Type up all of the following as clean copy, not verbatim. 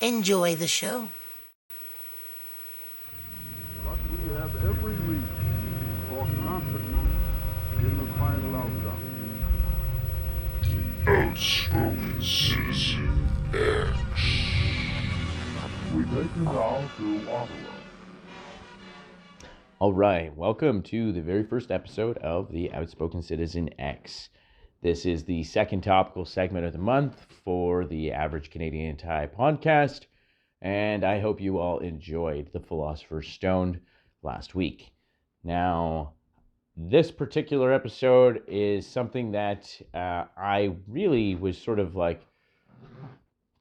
Enjoy the show. But we have every reason for confidence in the final outcome. Outspoken Citizen X. We take you now to Ottawa. All right, welcome to the very first episode of the Outspoken Citizen X. This is the second topical segment of the month for the Average Canadian Type podcast, and I hope you all enjoyed The Philosopher's Stone last week. Now, this particular episode is something that I really was sort of like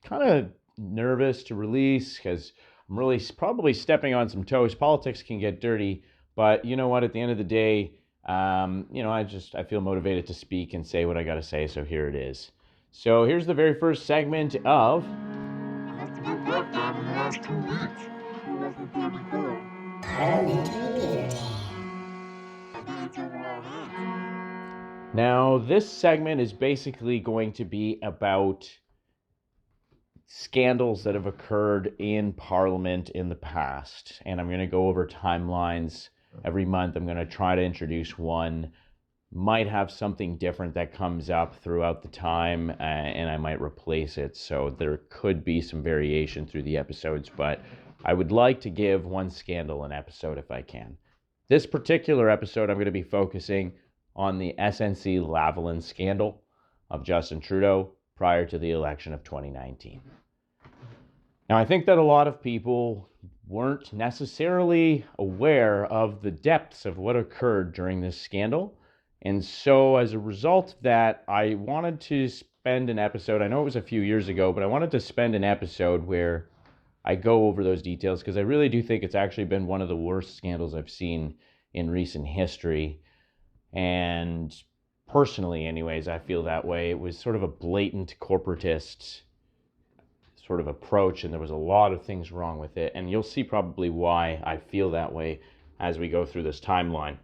kind of nervous to release because I'm really probably stepping on some toes. Politics can get dirty, but you know what? At the end of the day, I feel motivated to speak and say what I got to say, so here it is. So here's the very first segment of... Now, this segment is basically going to be about scandals that have occurred in Parliament in the past, and I'm going to go over timelines. Every month I'm going to try to introduce one. Might have something different that comes up throughout the time, and I might replace it, so there could be some variation through the episodes, but I would like to give one scandal an episode if I can. This particular episode I'm going to be focusing on the SNC Lavalin scandal of Justin Trudeau prior to the election of 2019. Now, I think that a lot of people weren't necessarily aware of the depths of what occurred during this scandal. And so as a result of that, I wanted to spend an episode, I know it was a few years ago, but I wanted to spend an episode where I go over those details because I really do think it's actually been one of the worst scandals I've seen in recent history. And personally, anyways, I feel that way. It was sort of a blatant corporatist sort of approach, and there was a lot of things wrong with it, and you'll see probably why I feel that way as we go through this timeline.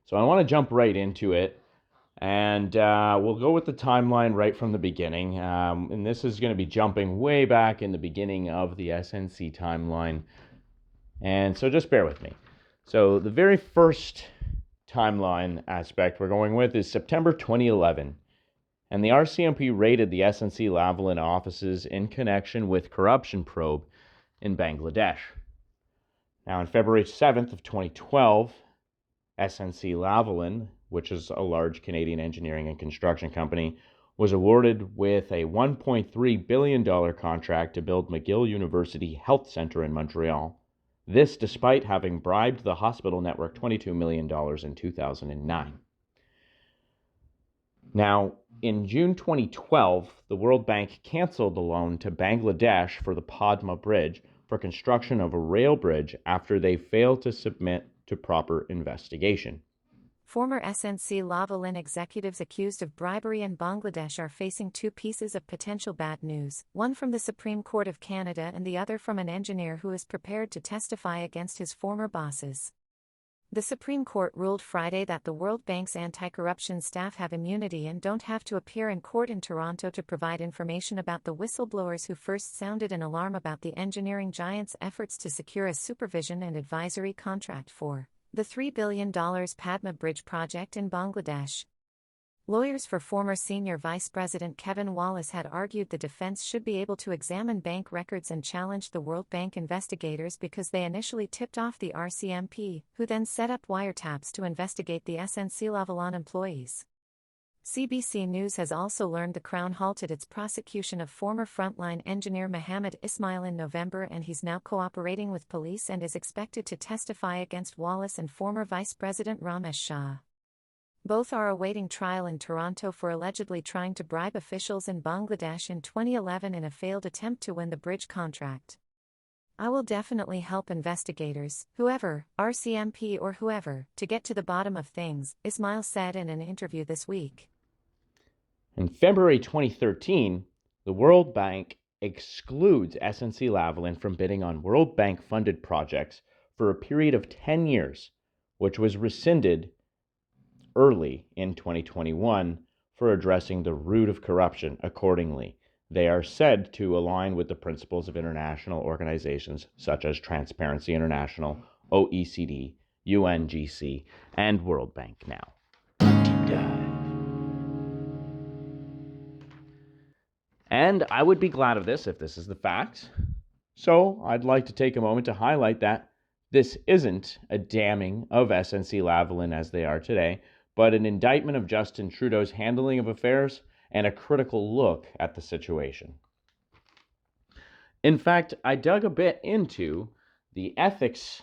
So I want to jump right into it, and we'll go with the timeline right from the beginning, and this is going to be jumping way back in the beginning of the SNC timeline, and so just bear with me. So the very first timeline aspect we're going with is September 2011. And the RCMP raided the SNC Lavalin offices in connection with corruption probe in Bangladesh. Now, on February 7th of 2012, SNC Lavalin, which is a large Canadian engineering and construction company, was awarded with a $1.3 billion contract to build McGill University Health Centre in Montreal. This despite having bribed the hospital network $22 million in 2009. Now, in June 2012, the World Bank canceled the loan to Bangladesh for the Padma Bridge for construction of a rail bridge after they failed to submit to proper investigation. Former SNC Lavalin executives accused of bribery in Bangladesh are facing two pieces of potential bad news, one from the Supreme Court of Canada and the other from an engineer who is prepared to testify against his former bosses. The Supreme Court ruled Friday that the World Bank's anti-corruption staff have immunity and don't have to appear in court in Toronto to provide information about the whistleblowers who first sounded an alarm about the engineering giant's efforts to secure a supervision and advisory contract for the $3 billion Padma Bridge project in Bangladesh. Lawyers for former Senior Vice President Kevin Wallace had argued the defense should be able to examine bank records and challenge the World Bank investigators because they initially tipped off the RCMP, who then set up wiretaps to investigate the SNC Lavalin employees. CBC News has also learned the Crown halted its prosecution of former frontline engineer Mohammed Ismail in November, and he's now cooperating with police and is expected to testify against Wallace and former Vice President Ramesh Shah. Both are awaiting trial in Toronto for allegedly trying to bribe officials in Bangladesh in 2011 in a failed attempt to win the bridge contract. I will definitely help investigators, whoever, RCMP or whoever, to get to the bottom of things, Ismail said in an interview this week. In February 2013, the World Bank excludes SNC Lavalin from bidding on World Bank-funded projects for a period of 10 years, which was rescinded early in 2021 for addressing the root of corruption accordingly. They are said to align with the principles of international organizations such as Transparency International, OECD, UNGC, and World Bank now. Deep dive. And I would be glad of this if this is the fact. So I'd like to take a moment to highlight that this isn't a damning of SNC Lavalin as they are today, but an indictment of Justin Trudeau's handling of affairs and a critical look at the situation. In fact, I dug a bit into the ethics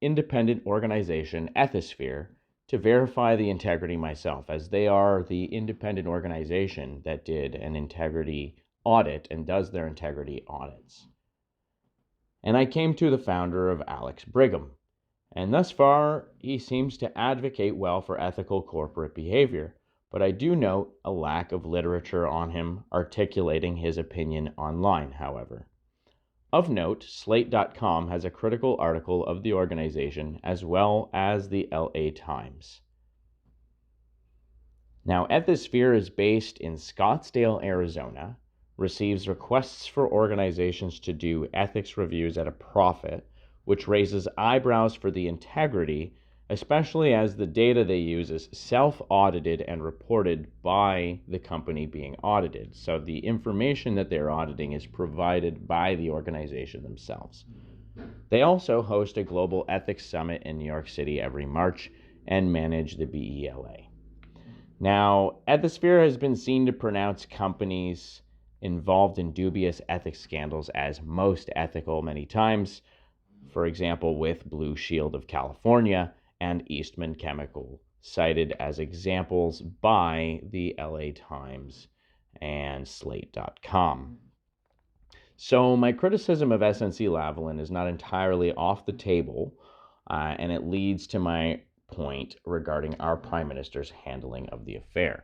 independent organization Ethisphere to verify the integrity myself, as they are the independent organization that did an integrity audit and does their integrity audits. And I came to the founder of Alex Brigham, and thus far he seems to advocate well for ethical corporate behavior, but I do note a lack of literature on him articulating his opinion online, however. Of note, Slate.com has a critical article of the organization as well as the LA Times. Now, Ethisphere is based in Scottsdale, Arizona, receives requests for organizations to do ethics reviews at a profit, which raises eyebrows for the integrity, especially as the data they use is self-audited and reported by the company being audited. So the information that they're auditing is provided by the organization themselves. They also host a global ethics summit in New York City every March and manage the BELA. Now, Ethisphere has been seen to pronounce companies involved in dubious ethics scandals as most ethical many times, for example, with Blue Shield of California and Eastman Chemical, cited as examples by the LA Times and Slate.com. So my criticism of SNC Lavalin is not entirely off the table, and it leads to my point regarding our Prime Minister's handling of the affair.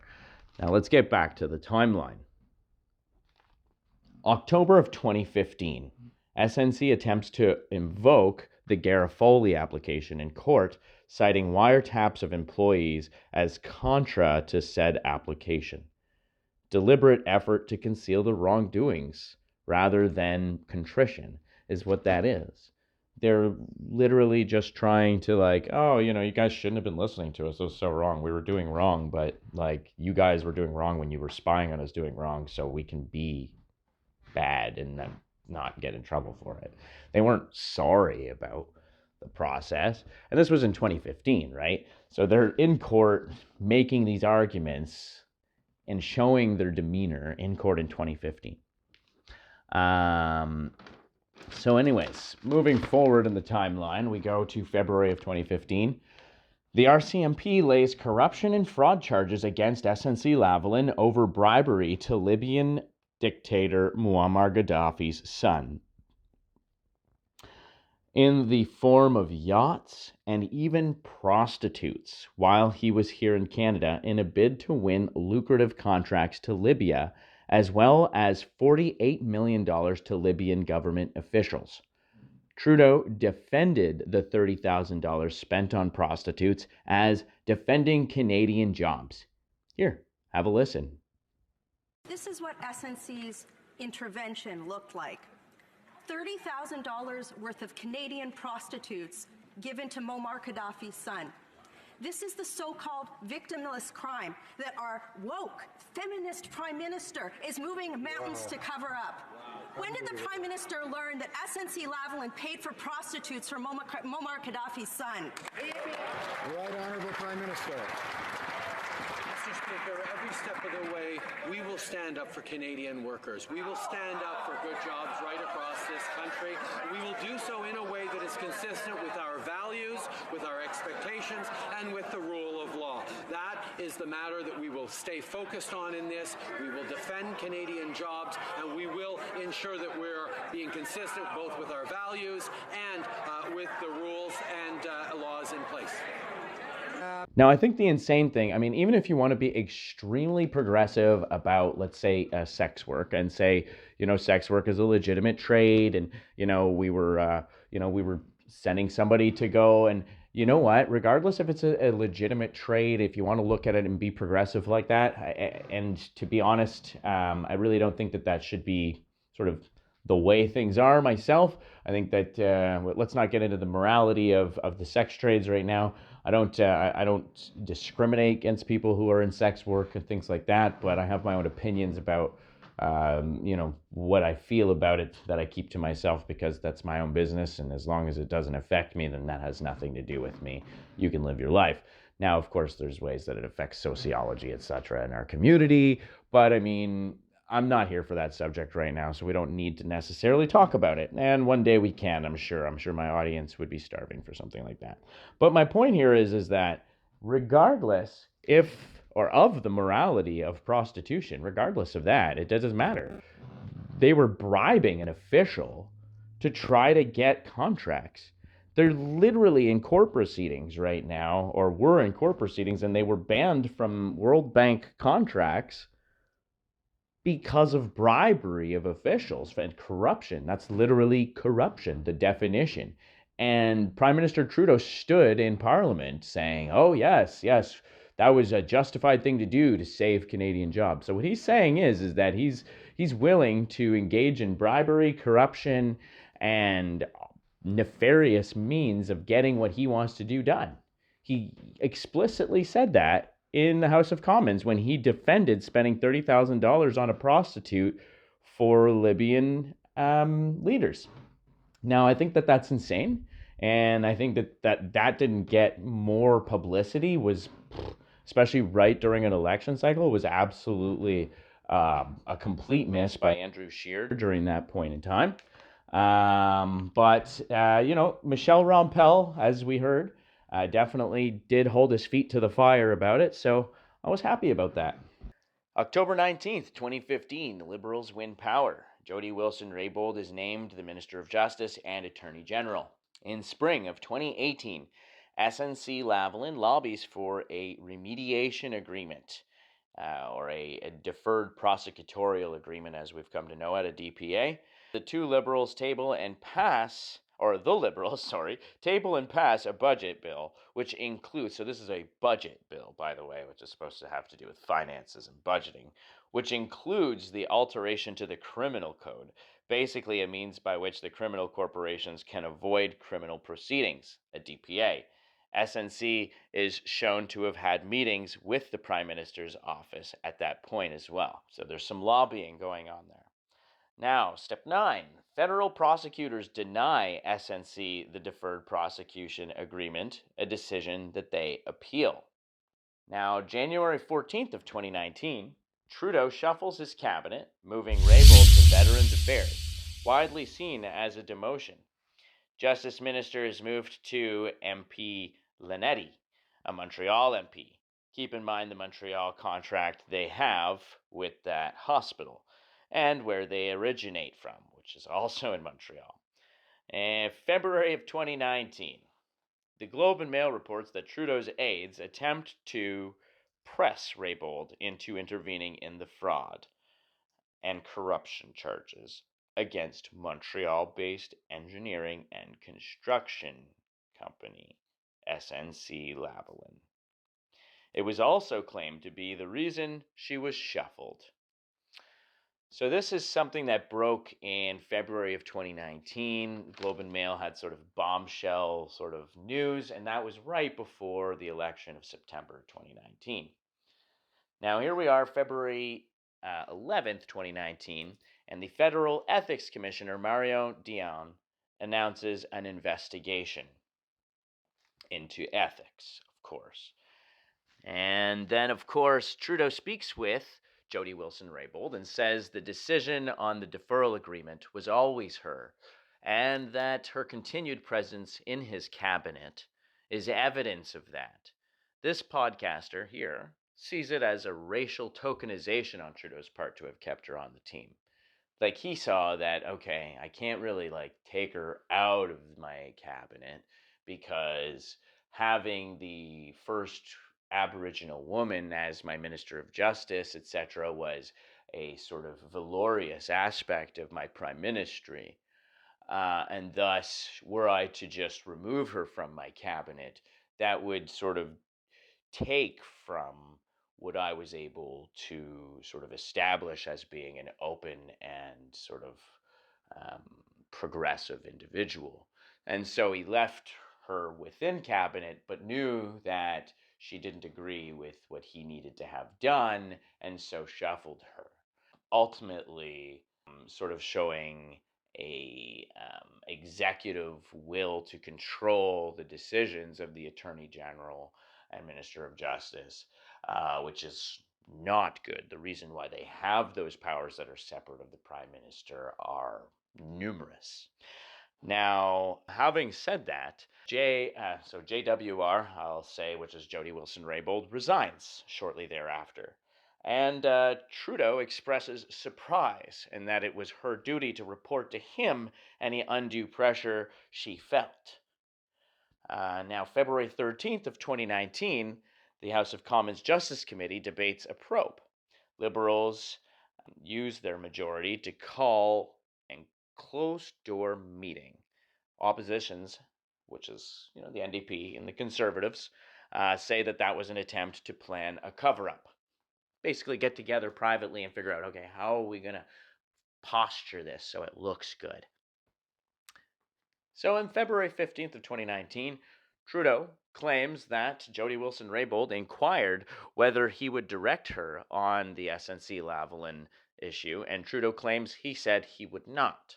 Now let's get back to the timeline. October of 2015, SNC attempts to invoke the Garofoli application in court, citing wiretaps of employees as contra to said application. Deliberate effort to conceal the wrongdoings rather than contrition is what that is. They're literally just trying to you guys shouldn't have been listening to us. It was so wrong. We were doing wrong, but you guys were doing wrong when you were spying on us doing wrong, so we can be bad and then not get in trouble for it. They weren't sorry about the process. And this was in 2015, right? So they're in court making these arguments and showing their demeanor in court in 2015. So anyways, moving forward in the timeline, we go to February of 2015. The RCMP lays corruption and fraud charges against SNC Lavalin over bribery to Libyan dictator Muammar Gaddafi's son, in the form of yachts and even prostitutes while he was here in Canada in a bid to win lucrative contracts to Libya, as well as $48 million to Libyan government officials. Trudeau defended the $30,000 spent on prostitutes as defending Canadian jobs. Here, have a listen. This is what SNC's intervention looked like. $30,000 worth of Canadian prostitutes given to Muammar Gaddafi's son. This is the so-called victimless crime that our woke, feminist Prime Minister is moving mountains to cover up. When did the Prime Minister learn that SNC Lavalin paid for prostitutes for Muammar Gaddafi's son? Right Honourable Prime Minister. Mr. Speaker, every step of the way, we will stand up for Canadian workers. We will stand up for good jobs right across this country. We will do so in a way that is consistent with our values, with our expectations, and with the rule of law. That is the matter that we will stay focused on in this. We will defend Canadian jobs, and we will ensure that we're being consistent both with our values and with the rules and laws in place. Now, I think the insane thing, even if you want to be extremely progressive about, let's say, sex work and say, sex work is a legitimate trade and, we were sending somebody to go and, you know what, regardless if it's a legitimate trade, if you want to look at it and be progressive like that, and to be honest, I really don't think that should be sort of the way things are myself. I think that let's not get into the morality of the sex trades right now. I don't discriminate against people who are in sex work and things like that, but I have my own opinions about what I feel about it that I keep to myself, because that's my own business, and as long as it doesn't affect me, then that has nothing to do with me. You can live your life. Now, of course, there's ways that it affects sociology, etc., in our community, but I mean, I'm not here for that subject right now, so we don't need to necessarily talk about it. And one day we can, I'm sure. I'm sure my audience would be starving for something like that. But my point here is that regardless of the morality of prostitution, regardless of that, it doesn't matter. They were bribing an official to try to get contracts. They're literally in court proceedings right now, or were in court proceedings, and they were banned from World Bank contracts because of bribery of officials and corruption. That's literally corruption, the definition. And Prime Minister Trudeau stood in Parliament saying, oh, yes, that was a justified thing to do to save Canadian jobs. So what he's saying is that he's willing to engage in bribery, corruption, and nefarious means of getting what he wants to do done. He explicitly said that in the House of Commons when he defended spending $30,000 on a prostitute for Libyan leaders. Now, I think that that's insane, and I think that didn't get more publicity, was especially right during an election cycle, was absolutely a complete miss by Andrew Scheer during that point in time. But Michel Rempel, as we heard, definitely did hold his feet to the fire about it, so I was happy about that. October 19th, 2015, the Liberals win power. Jody Wilson-Raybould is named the Minister of Justice and Attorney General. In spring of 2018, SNC Lavalin lobbies for a remediation agreement, or a deferred prosecutorial agreement, as we've come to know it, a DPA. The Liberals table and pass a budget bill, which includes, so this is a budget bill, by the way, which is supposed to have to do with finances and budgeting, which includes the alteration to the criminal code, basically a means by which the criminal corporations can avoid criminal proceedings, a DPA. SNC is shown to have had meetings with the Prime Minister's office at that point as well. So there's some lobbying going on there. Now, step 9. Federal prosecutors deny SNC the deferred prosecution agreement, a decision that they appeal. Now, January 14th of 2019, Trudeau shuffles his cabinet, moving Raybould to Veterans Affairs, widely seen as a demotion. Justice Minister is moved to MP Lenetti, a Montreal MP. Keep in mind the Montreal contract they have with that hospital, and where they originate from, which is also in Montreal. In February of 2019, the Globe and Mail reports that Trudeau's aides attempt to press Raybould into intervening in the fraud and corruption charges against Montreal-based engineering and construction company, SNC Lavalin. It was also claimed to be the reason she was shuffled. So this is something that broke in February of 2019. Globe and Mail had sort of bombshell sort of news, and that was right before the election of September 2019. Now here we are, February 11th, 2019, and the Federal Ethics Commissioner Mario Dion announces an investigation into ethics, of course. And then, of course, Trudeau speaks with Jody Wilson-Raybould and says the decision on the deferral agreement was always her, and that her continued presence in his cabinet is evidence of that. This podcaster here sees it as a racial tokenization on Trudeau's part to have kept her on the team. Like, he saw that, okay, I can't really take her out of my cabinet because having the first Aboriginal woman as my Minister of Justice, etc., was a sort of valorous aspect of my prime ministry. and thus, were I to just remove her from my cabinet, that would sort of take from what I was able to sort of establish as being an open and sort of progressive individual. And so he left her within cabinet, but knew that she didn't agree with what he needed to have done, and so shuffled her. Ultimately, sort of showing a executive will to control the decisions of the Attorney General and Minister of Justice, which is not good. The reason why they have those powers that are separate of the Prime Minister are numerous. Now, having said that, JWR, I'll say, which is Jody Wilson-Raybould, resigns shortly thereafter. And Trudeau expresses surprise in that it was her duty to report to him any undue pressure she felt. Now, February 13th of 2019, the House of Commons Justice Committee debates a probe. Liberals use their majority to call a closed-door meeting. Oppositions, which is the NDP and the Conservatives, say that was an attempt to plan a cover-up. Basically get together privately and figure out, okay, how are we going to posture this so it looks good? So on February 15th of 2019, Trudeau claims that Jody Wilson-Raybould inquired whether he would direct her on the SNC Lavalin issue, and Trudeau claims he said he would not.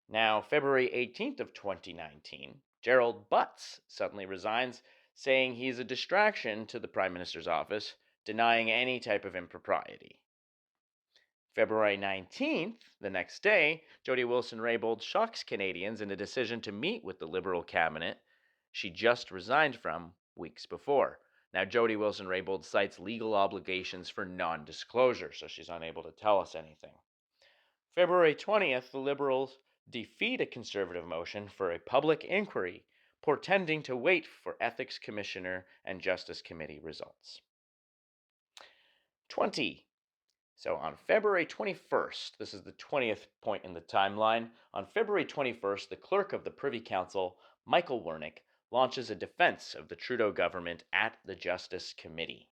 Now, February 18th of 2019, Gerald Butts suddenly resigns, saying he's a distraction to the Prime Minister's office, denying any type of impropriety. February 19th, the next day, Jody Wilson-Raybould shocks Canadians in a decision to meet with the Liberal cabinet she just resigned from weeks before. Now, Jody Wilson-Raybould cites legal obligations for non-disclosure, so she's unable to tell us anything. February 20th, the Liberals defeat a Conservative motion for a public inquiry, portending to wait for Ethics Commissioner and Justice Committee results. 20. So on February 21st, this is the 20th point in the timeline, on February 21st, the clerk of the Privy Council, Michael Wernick, launches a defense of the Trudeau government at the Justice Committee.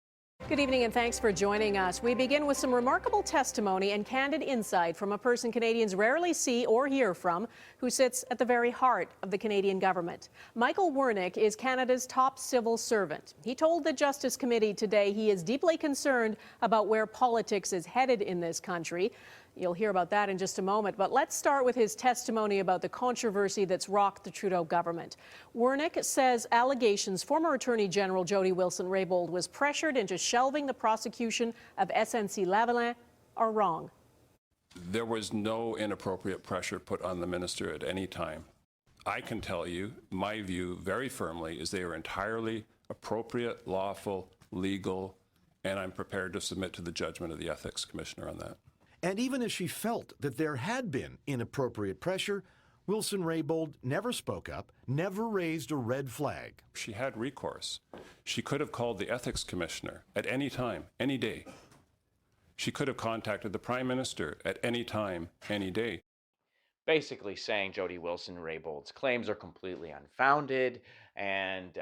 Good evening and thanks for joining us. We begin with some remarkable testimony and candid insight from a person Canadians rarely see or hear from, who sits at the very heart of the Canadian government. Michael Wernick is Canada's top civil servant. He told the Justice Committee today he is deeply concerned about where politics is headed in this country. You'll hear about that in just a moment, but let's start with his testimony about the controversy that's rocked the Trudeau government. Wernick says allegations former Attorney General Jody Wilson-Raybould was pressured into shelving the prosecution of SNC Lavalin are wrong. There was no inappropriate pressure put on the minister at any time. I can tell you, my view very firmly is they are entirely appropriate, lawful, legal, and I'm prepared to submit to the judgment of the Ethics Commissioner on that. And even as she felt that there had been inappropriate pressure, Wilson-Raybould never spoke up, never raised a red flag. She had recourse. She could have called the Ethics Commissioner at any time, any day. She could have contacted the Prime Minister at any time, any day. Basically saying Jody Wilson-Raybould's claims are completely unfounded, and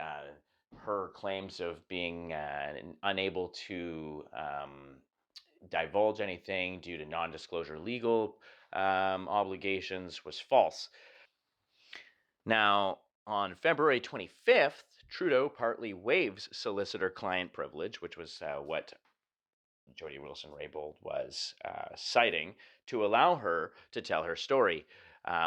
her claims of being unable to divulge anything due to non-disclosure legal obligations was false. Now, on February 25th, Trudeau partly waives solicitor-client privilege, which was what Jody Wilson-Raybould was citing, to allow her to tell her story,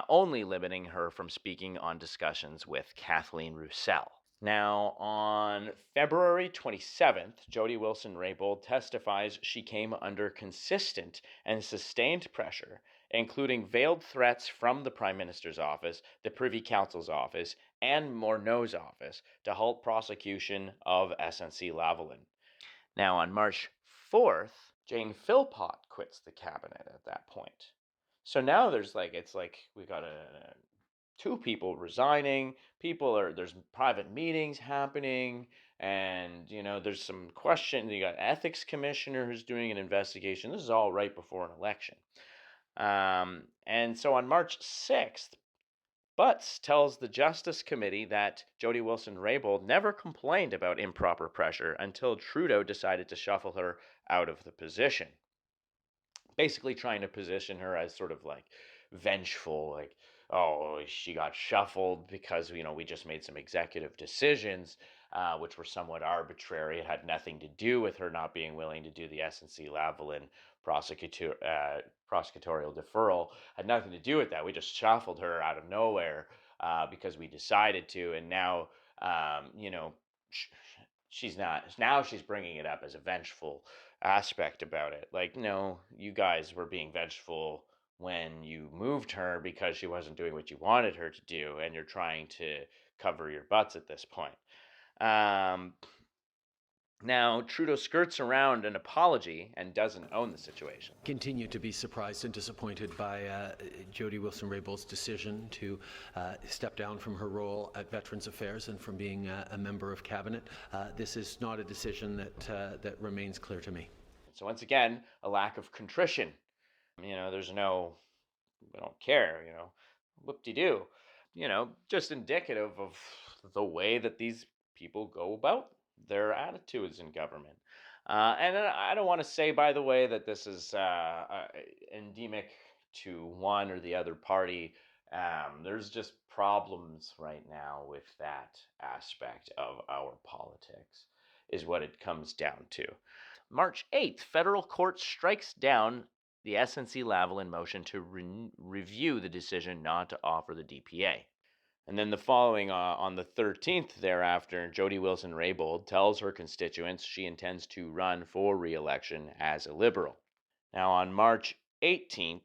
only limiting her from speaking on discussions with Kathleen Roussel. Now, on February 27th, Jody Wilson-Raybould testifies she came under consistent and sustained pressure, including veiled threats from the Prime Minister's office, the Privy Council's office, and Morneau's office to halt prosecution of SNC Lavalin. Now, on March 4th, Jane Philpott quits the cabinet at that point. So now there's we got two people resigning, there's private meetings happening, and, there's some question. You got Ethics Commissioner who's doing an investigation. This is all right before an election. And so on March 6th, Butts tells the Justice Committee that Jody Wilson-Raybould never complained about improper pressure until Trudeau decided to shuffle her out of the position. Basically trying to position her as sort of like vengeful, like, oh, she got shuffled because, we just made some executive decisions, which were somewhat arbitrary. It had nothing to do with her not being willing to do the SNC Lavalin prosecutorial deferral. Had nothing to do with that. We just shuffled her out of nowhere because we decided to, and now, she's not. Now she's bringing it up as a vengeful aspect about it. Like, no, you guys were being vengeful when you moved her because she wasn't doing what you wanted her to do, and you're trying to cover your butts at this point. Now, Trudeau skirts around an apology and doesn't own the situation. Continue to be surprised and disappointed by Jody Wilson-Raybould's decision to step down from her role at Veterans Affairs and from being a member of Cabinet. This is not a decision that remains clear to me. So once again, a lack of contrition. There's no, we don't care, whoop-de-doo. Just indicative of the way that these people go about their attitudes in government. And I don't want to say, by the way, that this is endemic to one or the other party. There's just problems right now with that aspect of our politics, is what it comes down to. March 8th, federal court strikes down the SNC Lavalin motion to review the decision not to offer the DPA. And then the following, on the 13th thereafter, Jody Wilson-Raybould tells her constituents she intends to run for re-election as a Liberal. Now on March 18th,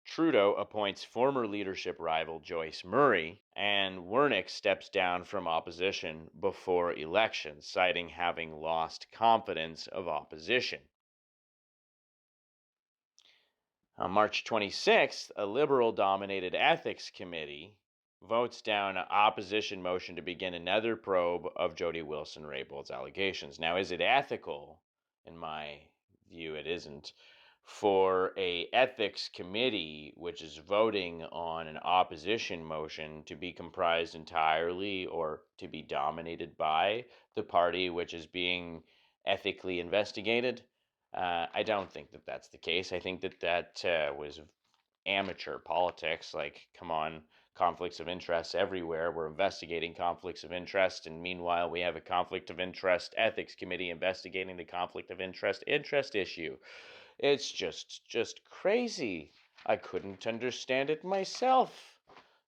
Trudeau appoints former leadership rival Joyce Murray, and Wernick steps down from opposition before elections, citing having lost confidence of opposition. On March 26th, a Liberal-dominated Ethics Committee votes down an opposition motion to begin another probe of Jody Wilson-Raybould's allegations. Now, is it ethical? In my view, it isn't. For a ethics committee, which is voting on an opposition motion, to be comprised entirely or to be dominated by the party which is being ethically investigated, I don't think that that's the case. I think that was amateur politics. Like, come on, conflicts of interest everywhere. We're investigating conflicts of interest, and meanwhile we have a conflict of interest ethics committee investigating the conflict of interest issue. It's just crazy. I couldn't understand it myself.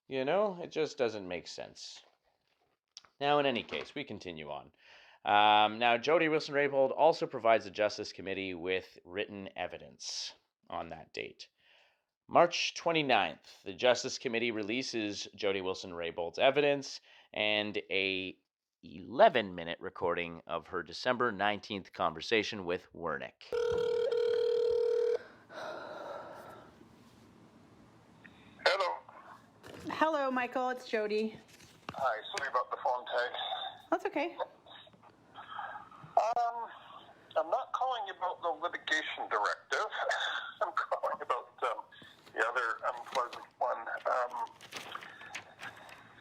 It just doesn't make sense. Now, in any case, we continue on. Now, Jody Wilson-Raybould also provides the Justice Committee with written evidence on that date. March 29th, the Justice Committee releases Jody Wilson-Raybould's evidence and a 11-minute recording of her December 19th conversation with Wernick. Hello, Michael. It's Jody. Hi. Sorry about the phone tag. That's okay. I'm not calling you about the litigation directive. I'm calling about the other unpleasant one.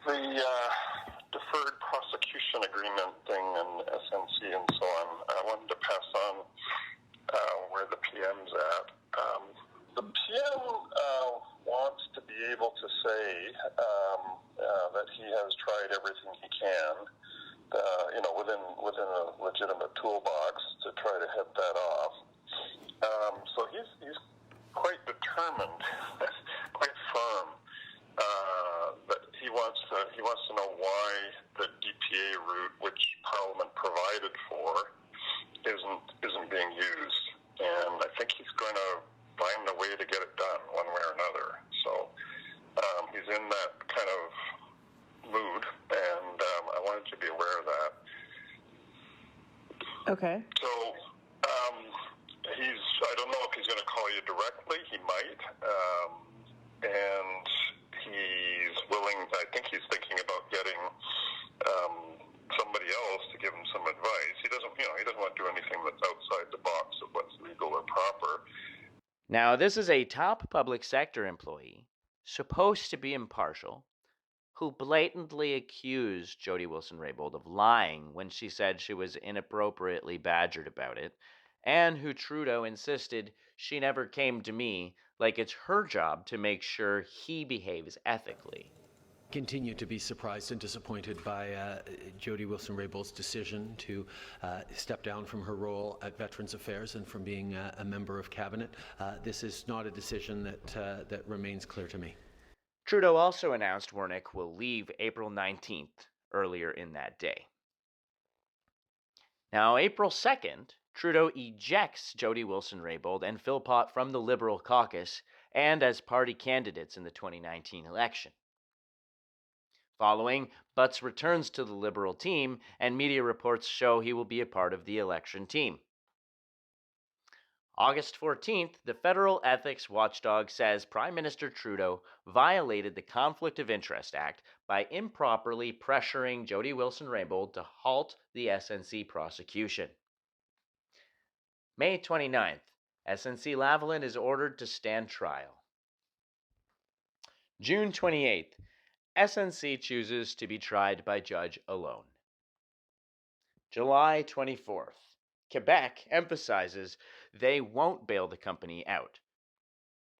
The deferred prosecution agreement thing and SNC and so on. I wanted to pass on where the PM's at. The PM wants to be able to say that he has tried everything he can, within a legitimate toolbox to try to head that off. So he's quite determined, quite firm, that he wants to know why the DPA route, which Parliament provided for, isn't being used, and I think he's going to find a way to get it done one way or another. So he's in that kind of mood, and I wanted you to be aware of that. Okay. So I don't know if he's going to call you directly. He might. And he's willing, I think he's thinking about getting somebody else to give him some advice. He doesn't want to do anything that's outside the box of what's legal or proper. Now, this is a top public sector employee, supposed to be impartial, who blatantly accused Jody Wilson-Raybould of lying when she said she was inappropriately badgered about it, and who Trudeau insisted she never came to me, like it's her job to make sure he behaves ethically. Continue to be surprised and disappointed by Jody Wilson-Raybould's decision to step down from her role at Veterans Affairs and from being a member of Cabinet. This is not a decision that remains clear to me. Trudeau also announced Wernick will leave April 19th, earlier in that day. Now, April 2nd, Trudeau ejects Jody Wilson-Raybould and Philpott from the Liberal caucus and as party candidates in the 2019 election. Following, Butts returns to the Liberal team, and media reports show he will be a part of the election team. August 14th, the federal ethics watchdog says Prime Minister Trudeau violated the Conflict of Interest Act by improperly pressuring Jody Wilson-Raybould to halt the SNC prosecution. May 29th, SNC Lavalin is ordered to stand trial. June 28th, SNC chooses to be tried by judge alone. July 24th, Quebec emphasizes they won't bail the company out,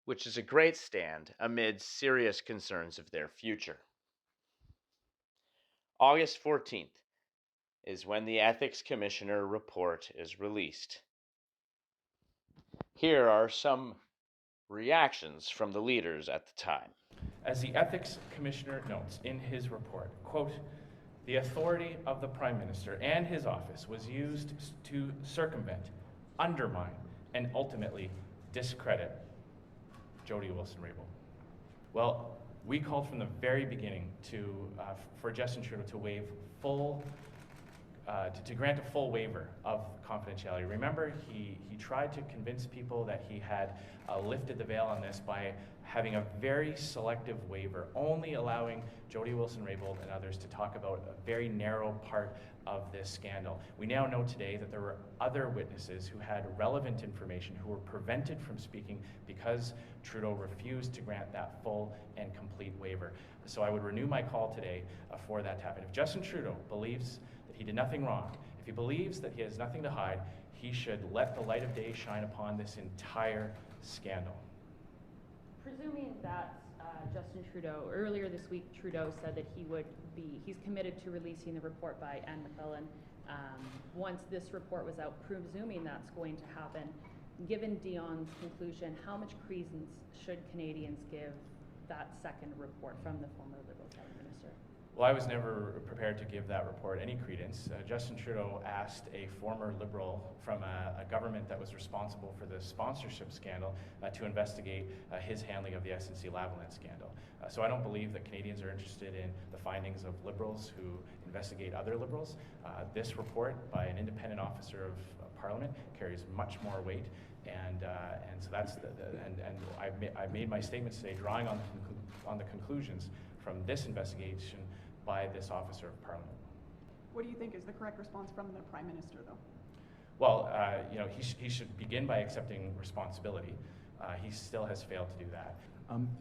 which is a great stand amid serious concerns of their future. August 14th is when the Ethics Commissioner report is released. Here are some reactions from the leaders at the time. As the Ethics Commissioner notes in his report, quote, "The authority of the Prime Minister and his office was used to circumvent, undermine, and ultimately discredit Jody Wilson-Raybould." Well, we called from the very beginning for Justin Trudeau to waive to grant a full waiver of confidentiality. Remember, he tried to convince people that he had lifted the veil on this by having a very selective waiver, only allowing Jody Wilson-Raybould and others to talk about a very narrow part of this scandal. We now know today that there were other witnesses who had relevant information who were prevented from speaking because Trudeau refused to grant that full and complete waiver. So I would renew my call today for that to happen. If Justin Trudeau believes that he did nothing wrong, if he believes that he has nothing to hide, he should let the light of day shine upon this entire scandal. Presuming that Justin Trudeau, earlier this week, Trudeau said that he's committed to releasing the report by Anne McClellan once this report was out, presuming that's going to happen. Given Dion's conclusion, how much credence should Canadians give that second report from the former Liberal Cabinet Minister? Well, I was never prepared to give that report any credence. Justin Trudeau asked a former Liberal from a government that was responsible for the sponsorship scandal to investigate his handling of the SNC Lavalin scandal. So I don't believe that Canadians are interested in the findings of Liberals who investigate other Liberals. This report by an independent officer of Parliament carries much more weight, and so that's I've made my statements today drawing on the conclusions from this investigation by this officer of Parliament. What do you think is the correct response from the Prime Minister, though? Well, he should begin by accepting responsibility. He still has failed to do that.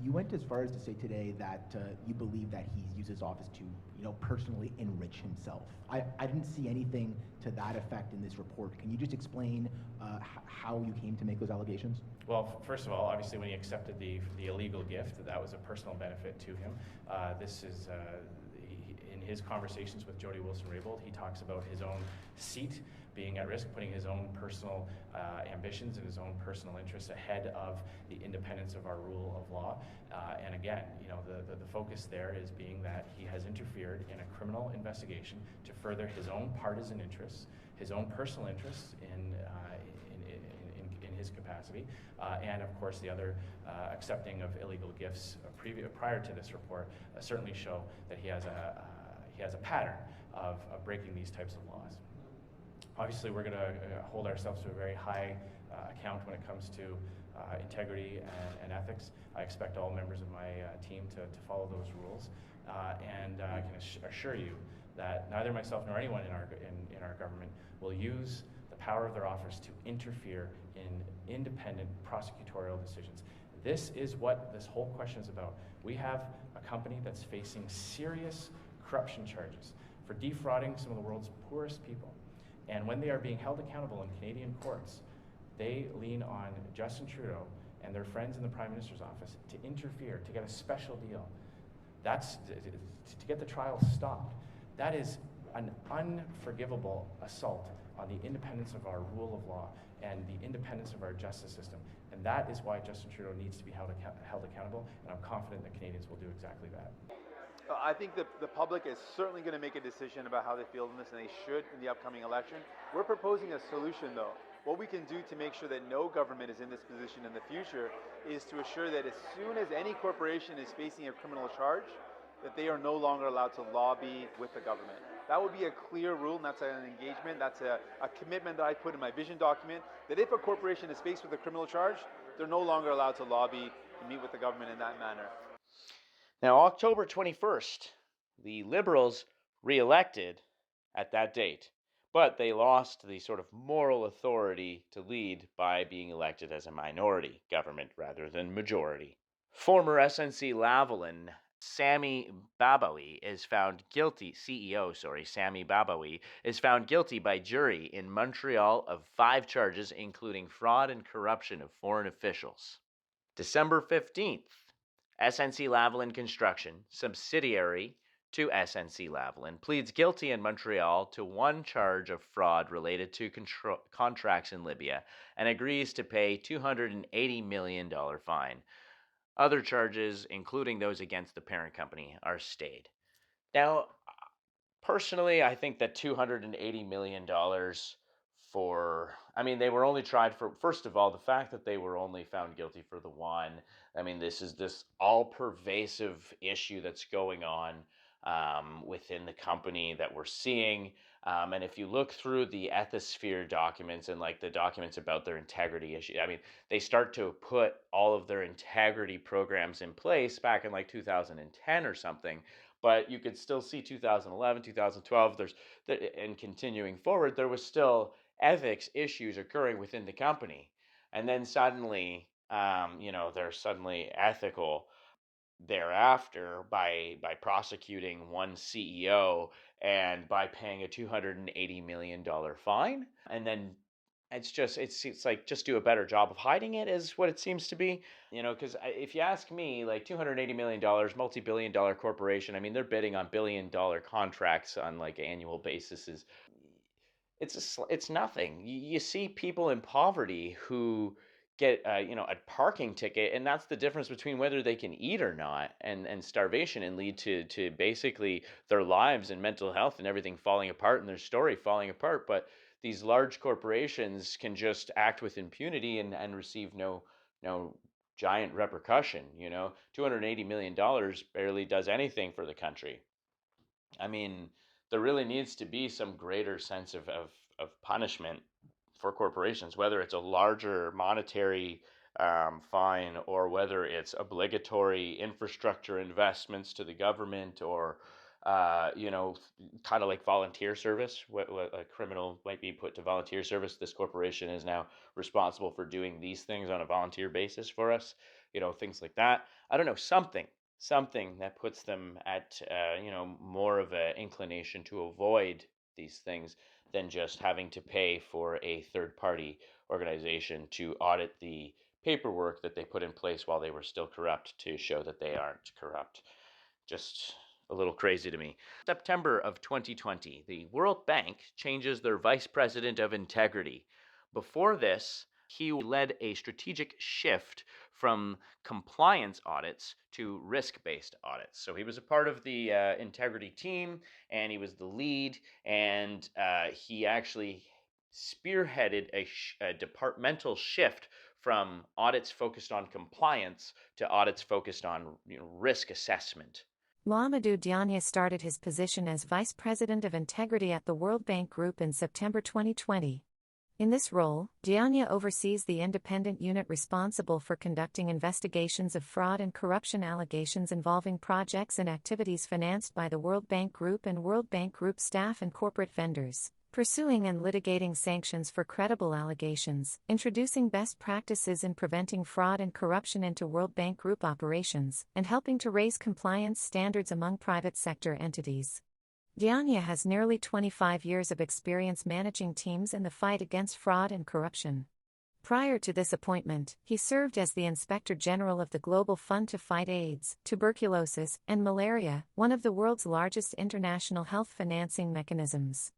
You went as far as to say today that you believe that he's used his office to, personally enrich himself. I didn't see anything to that effect in this report. Can you just explain how you came to make those allegations? Well, first of all, obviously when he accepted the illegal gift, that was a personal benefit to him. This is in his conversations with Jody Wilson-Raybould, he talks about his own seat being at risk, putting his own personal ambitions and his own personal interests ahead of the independence of our rule of law. And again, the focus there is being that he has interfered in a criminal investigation to further his own partisan interests, his own personal interests in his capacity, and of course the other accepting of illegal gifts prior to this report certainly show that he has a pattern of breaking these types of laws. Obviously, we're going to hold ourselves to a very high account when it comes to integrity and ethics. I expect all members of my team to follow those rules, and I can assure you that neither myself nor anyone in our government will use the power of their office to interfere in independent prosecutorial decisions. This is what this whole question is about. We have a company that's facing serious corruption charges for defrauding some of the world's poorest people. And when they are being held accountable in Canadian courts, they lean on Justin Trudeau and their friends in the Prime Minister's office to interfere, to get a special deal. That's to get the trial stopped. That is an unforgivable assault on the independence of our rule of law and the independence of our justice system. And that is why Justin Trudeau needs to be held accountable, and I'm confident that Canadians will do exactly that. I think the public is certainly going to make a decision about how they feel in this, and they should in the upcoming election. We're proposing a solution, though. What we can do to make sure that no government is in this position in the future is to assure that as soon as any corporation is facing a criminal charge, that they are no longer allowed to lobby with the government. That would be a clear rule, and that's an engagement, that's a commitment that I put in my vision document, that if a corporation is faced with a criminal charge, they're no longer allowed to lobby and meet with the government in that manner. Now, October 21st, the Liberals re-elected at that date, but they lost the sort of moral authority to lead by being elected as a minority government rather than majority. Former SNC Lavalin Sammy Babawi is found guilty, Sammy Babawi is found guilty by jury in Montreal of 5 charges, including fraud and corruption of foreign officials. December 15th, SNC Lavalin Construction, subsidiary to SNC Lavalin, pleads guilty in Montreal to 1 charge of fraud related to contracts in Libya and agrees to pay $280 million fine. Other charges, including those against the parent company, are stayed. Now, personally, I think that $280 million they were only tried for, first of all, the fact that they were only found guilty for the one. This is this all-pervasive issue that's going on within the company that we're seeing. And if you look through the Ethisphere documents and the documents about their integrity issue, they start to put all of their integrity programs in place back in 2010 or something. But you could still see 2011, 2012, and continuing forward, there was still ethics issues occurring within the company. And then suddenly, they're suddenly ethical thereafter by prosecuting one CEO and by paying a $280 million fine. And then it's like just do a better job of hiding it is what it seems to be. Because if you ask me, $280 million, multi-billion-dollar corporation, they're bidding on billion-dollar contracts on annual basis. It's nothing. You see people in poverty who get a parking ticket, and that's the difference between whether they can eat or not, and starvation, and lead to basically their lives and mental health and everything falling apart and their story falling apart. But these large corporations can just act with impunity and receive no giant repercussion. $280 million barely does anything for the country. There really needs to be some greater sense of punishment for corporations, whether it's a larger monetary fine or whether it's obligatory infrastructure investments to the government, or kind of like volunteer service. What a criminal might be put to volunteer service, this corporation is now responsible for doing these things on a volunteer basis for us. Things like that. I don't know, something that puts them at more of an inclination to avoid these things than just having to pay for a third-party organization to audit the paperwork that they put in place while they were still corrupt to show that they aren't corrupt. Just a little crazy to me. September of 2020, the World Bank changes their Vice President of Integrity. Before this, he led a strategic shift from compliance audits to risk-based audits. So he was a part of the integrity team, and he was the lead, and he actually spearheaded a departmental shift from audits focused on compliance to audits focused on risk assessment. Mamadou Diagne started his position as Vice President of Integrity at the World Bank Group in September 2020. In this role, Diagne oversees the independent unit responsible for conducting investigations of fraud and corruption allegations involving projects and activities financed by the World Bank Group and World Bank Group staff and corporate vendors. pursuing and litigating sanctions for credible allegations, introducing best practices in preventing fraud and corruption into World Bank Group operations, and helping to raise compliance standards among private sector entities. Dion has nearly 25 years of experience managing teams in the fight against fraud and corruption. Prior to this appointment, he served as the Inspector General of the Global Fund to Fight AIDS, Tuberculosis, and Malaria, one of the world's largest international health financing mechanisms.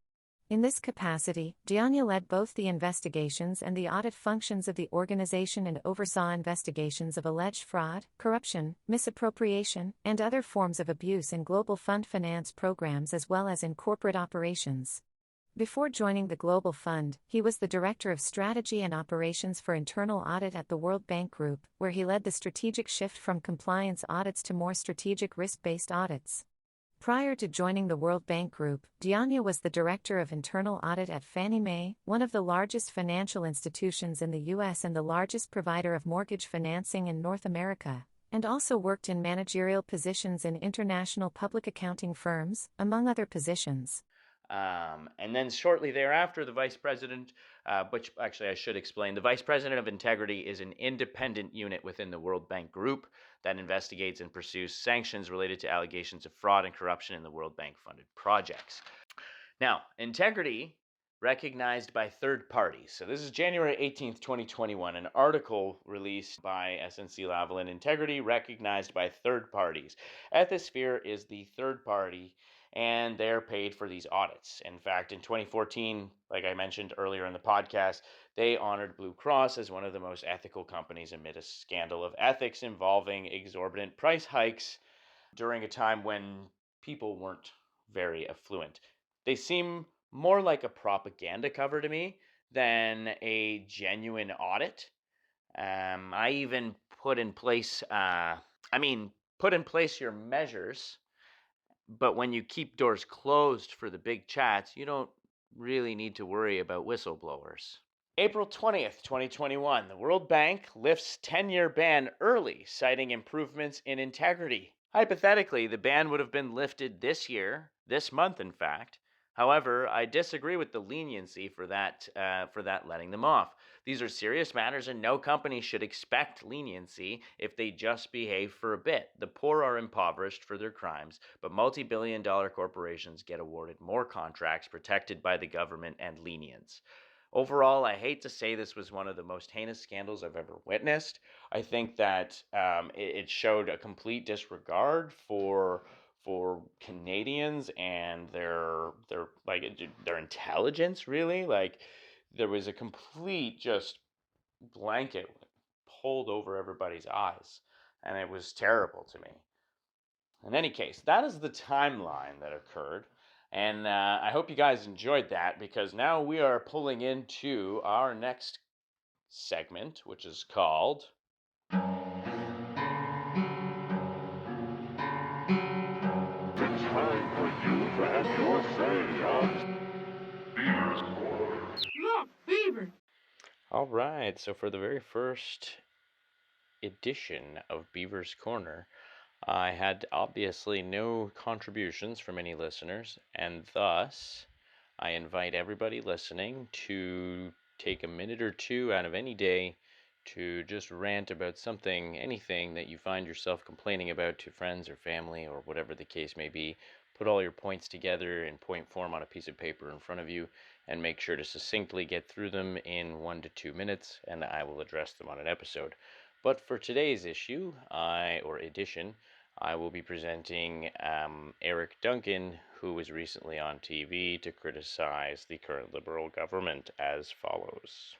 In this capacity, Dion led both the investigations and the audit functions of the organization and oversaw investigations of alleged fraud, corruption, misappropriation, and other forms of abuse in global fund finance programs as well as in corporate operations. Before joining the Global Fund, he was the Director of Strategy and Operations for Internal Audit at the World Bank Group, where he led the strategic shift from compliance audits to more strategic risk-based audits. Prior to joining the World Bank Group, Dion was the Director of Internal Audit at Fannie Mae, one of the largest financial institutions in the U.S. and the largest provider of mortgage financing in North America, and also worked in managerial positions in international public accounting firms, among other positions. And then shortly thereafter, the Vice President, which actually I should explain, the Vice President of Integrity is an independent unit within the World Bank Group that investigates and pursues sanctions related to allegations of fraud and corruption in the World Bank funded projects. Now, integrity recognized by third parties. So this is January 18th, 2021, an article released by SNC Lavalin, integrity recognized by third parties. Ethisphere is the third party, and they're paid for these audits. In fact, in 2014, like I mentioned earlier in the podcast, they honored Blue Cross as one of the most ethical companies amid a scandal of ethics involving exorbitant price hikes during a time when people weren't very affluent. They seem more like a propaganda cover to me than a genuine audit. I even put in place your measures, but when you keep doors closed for the big chats, you don't really need to worry about whistleblowers. April 20th, 2021, the World Bank lifts 10-year ban early, citing improvements in integrity. Hypothetically, the ban would have been lifted this month in fact. However, I disagree with the leniency for that letting them off. These are serious matters and no company should expect leniency if they just behave for a bit. The poor are impoverished for their crimes, but multi-billion-dollar corporations get awarded more contracts protected by the government and lenience. Overall, I hate to say this was one of the most heinous scandals I've ever witnessed. I think that it showed a complete disregard for Canadians and their intelligence, really. Like, there was a complete just blanket pulled over everybody's eyes, and it was terrible to me. In any case, that is the timeline that occurred, and I hope you guys enjoyed that, because now we are pulling into our next segment, which is called Time for you to have your say on Beaver's Corner. Look, Beaver! All right, so for the very first edition of Beaver's Corner, I had obviously no contributions from any listeners, and thus I invite everybody listening to take a minute or two out of any day to just rant about something, anything that you find yourself complaining about to friends or family or whatever the case may be. Put all your points together in point form on a piece of paper in front of you and make sure to succinctly get through them in 1 to 2 minutes, and I will address them on an episode. But for today's edition, I will be presenting Eric Duncan, who was recently on TV to criticize the current Liberal government as follows.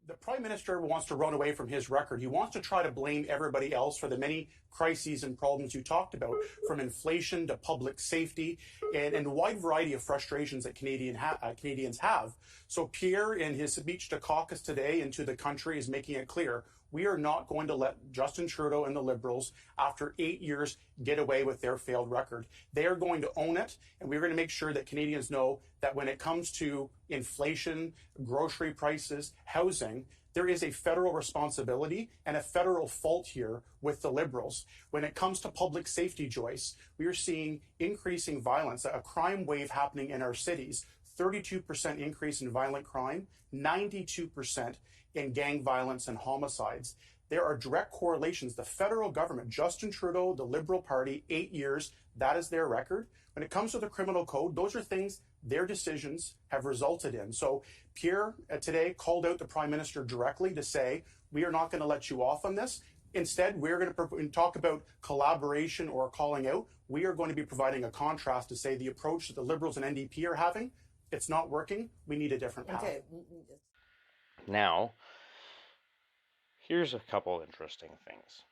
The Prime Minister wants to run away from his record. He wants to try to blame everybody else for the many crises and problems you talked about, from inflation to public safety and the wide variety of frustrations that Canadians have. So Pierre, in his speech to caucus today and to the country, is making it clear we are not going to let Justin Trudeau and the Liberals, after 8 years, get away with their failed record. They are going to own it, and we're going to make sure that Canadians know that when it comes to inflation, grocery prices, housing, there is a federal responsibility and a federal fault here with the Liberals. When it comes to public safety, Joyce, we are seeing increasing violence, a crime wave happening in our cities. 32% increase in violent crime, 92% in gang violence and homicides. There are direct correlations. The federal government, Justin Trudeau, the Liberal Party, 8 years, that is their record. When it comes to the criminal code, those are things their decisions have resulted in. So Pierre today called out the Prime Minister directly to say, we are not going to let you off on this. Instead, we're going to talk about collaboration or calling out. We are going to be providing a contrast to say the approach that the Liberals and NDP are having, it's not working. We need a different path. Okay. Now, here's a couple interesting things.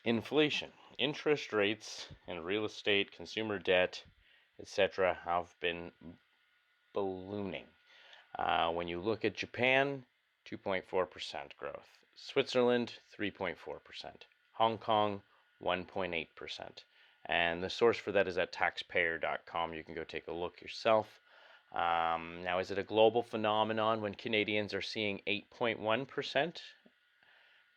Inflation, interest rates, and real estate, consumer debt, etc. have been ballooning. When you look at Japan, 2.4% growth. Switzerland, 3.4%. Hong Kong, 1.8%. And the source for that is at taxpayer.com. You can go take a look yourself. Now, is it a global phenomenon when Canadians are seeing 8.1%?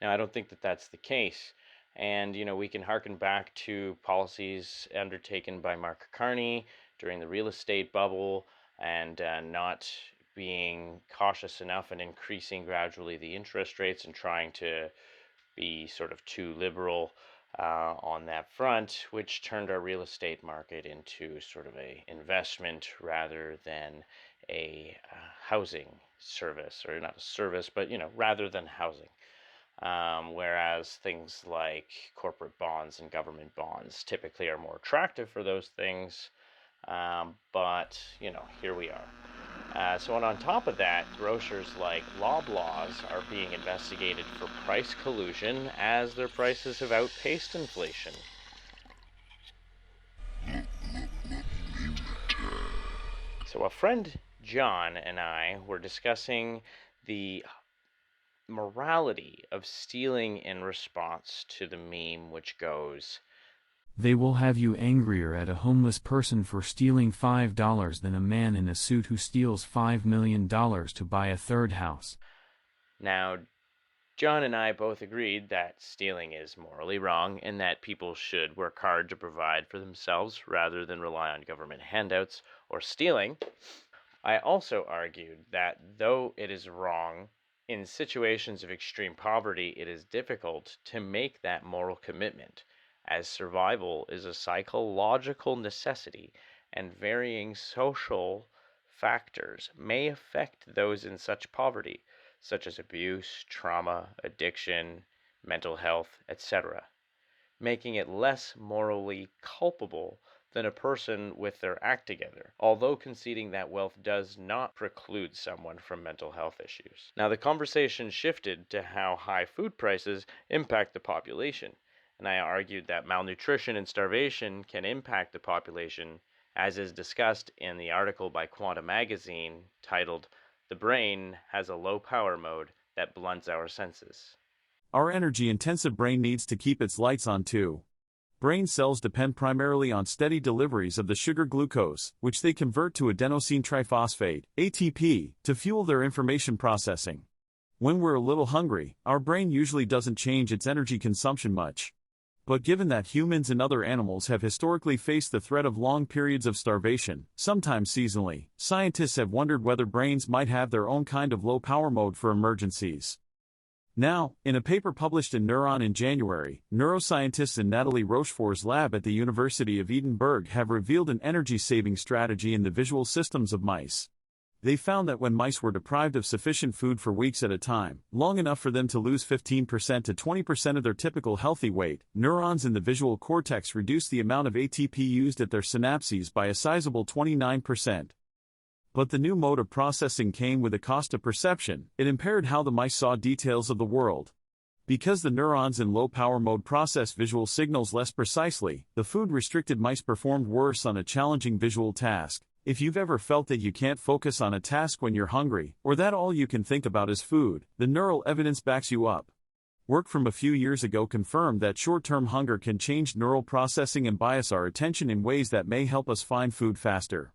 Now, I don't think that that's the case. And, we can harken back to policies undertaken by Mark Carney during the real estate bubble and not being cautious enough and increasing gradually the interest rates and trying to be sort of too liberal on that front, which turned our real estate market into sort of a investment rather than a housing service, or not a service, but, rather than housing. Whereas things like corporate bonds and government bonds typically are more attractive for those things. But, here we are. So on top of that, grocers like Loblaws are being investigated for price collusion as their prices have outpaced inflation. So a friend, John, and I were discussing the morality of stealing in response to the meme which goes, "They will have you angrier at a homeless person for stealing $5 than a man in a suit who steals $5 million to buy a third house." Now, John and I both agreed that stealing is morally wrong and that people should work hard to provide for themselves rather than rely on government handouts or stealing. I also argued that though it is wrong, in situations of extreme poverty, it is difficult to make that moral commitment, as survival is a psychological necessity and varying social factors may affect those in such poverty, such as abuse, trauma, addiction, mental health, etc., making it less morally culpable than a person with their act together, although conceding that wealth does not preclude someone from mental health issues. Now, the conversation shifted to how high food prices impact the population, and I argued that malnutrition and starvation can impact the population, as is discussed in the article by Quanta magazine titled, "The Brain Has a Low Power Mode That Blunts Our Senses." Our energy-intensive brain needs to keep its lights on too. Brain cells depend primarily on steady deliveries of the sugar glucose, which they convert to adenosine triphosphate, ATP, to fuel their information processing. When we're a little hungry, our brain usually doesn't change its energy consumption much. But given that humans and other animals have historically faced the threat of long periods of starvation, sometimes seasonally, scientists have wondered whether brains might have their own kind of low-power mode for emergencies. Now, in a paper published in Neuron in January, neuroscientists in Nathalie Rochefort's lab at the University of Edinburgh have revealed an energy-saving strategy in the visual systems of mice. They found that when mice were deprived of sufficient food for weeks at a time, long enough for them to lose 15% to 20% of their typical healthy weight, neurons in the visual cortex reduced the amount of ATP used at their synapses by a sizable 29%. But the new mode of processing came with a cost of perception. It impaired how the mice saw details of the world. Because the neurons in low-power mode process visual signals less precisely, the food-restricted mice performed worse on a challenging visual task. If you've ever felt that you can't focus on a task when you're hungry, or that all you can think about is food, the neural evidence backs you up. Work from a few years ago confirmed that short-term hunger can change neural processing and bias our attention in ways that may help us find food faster.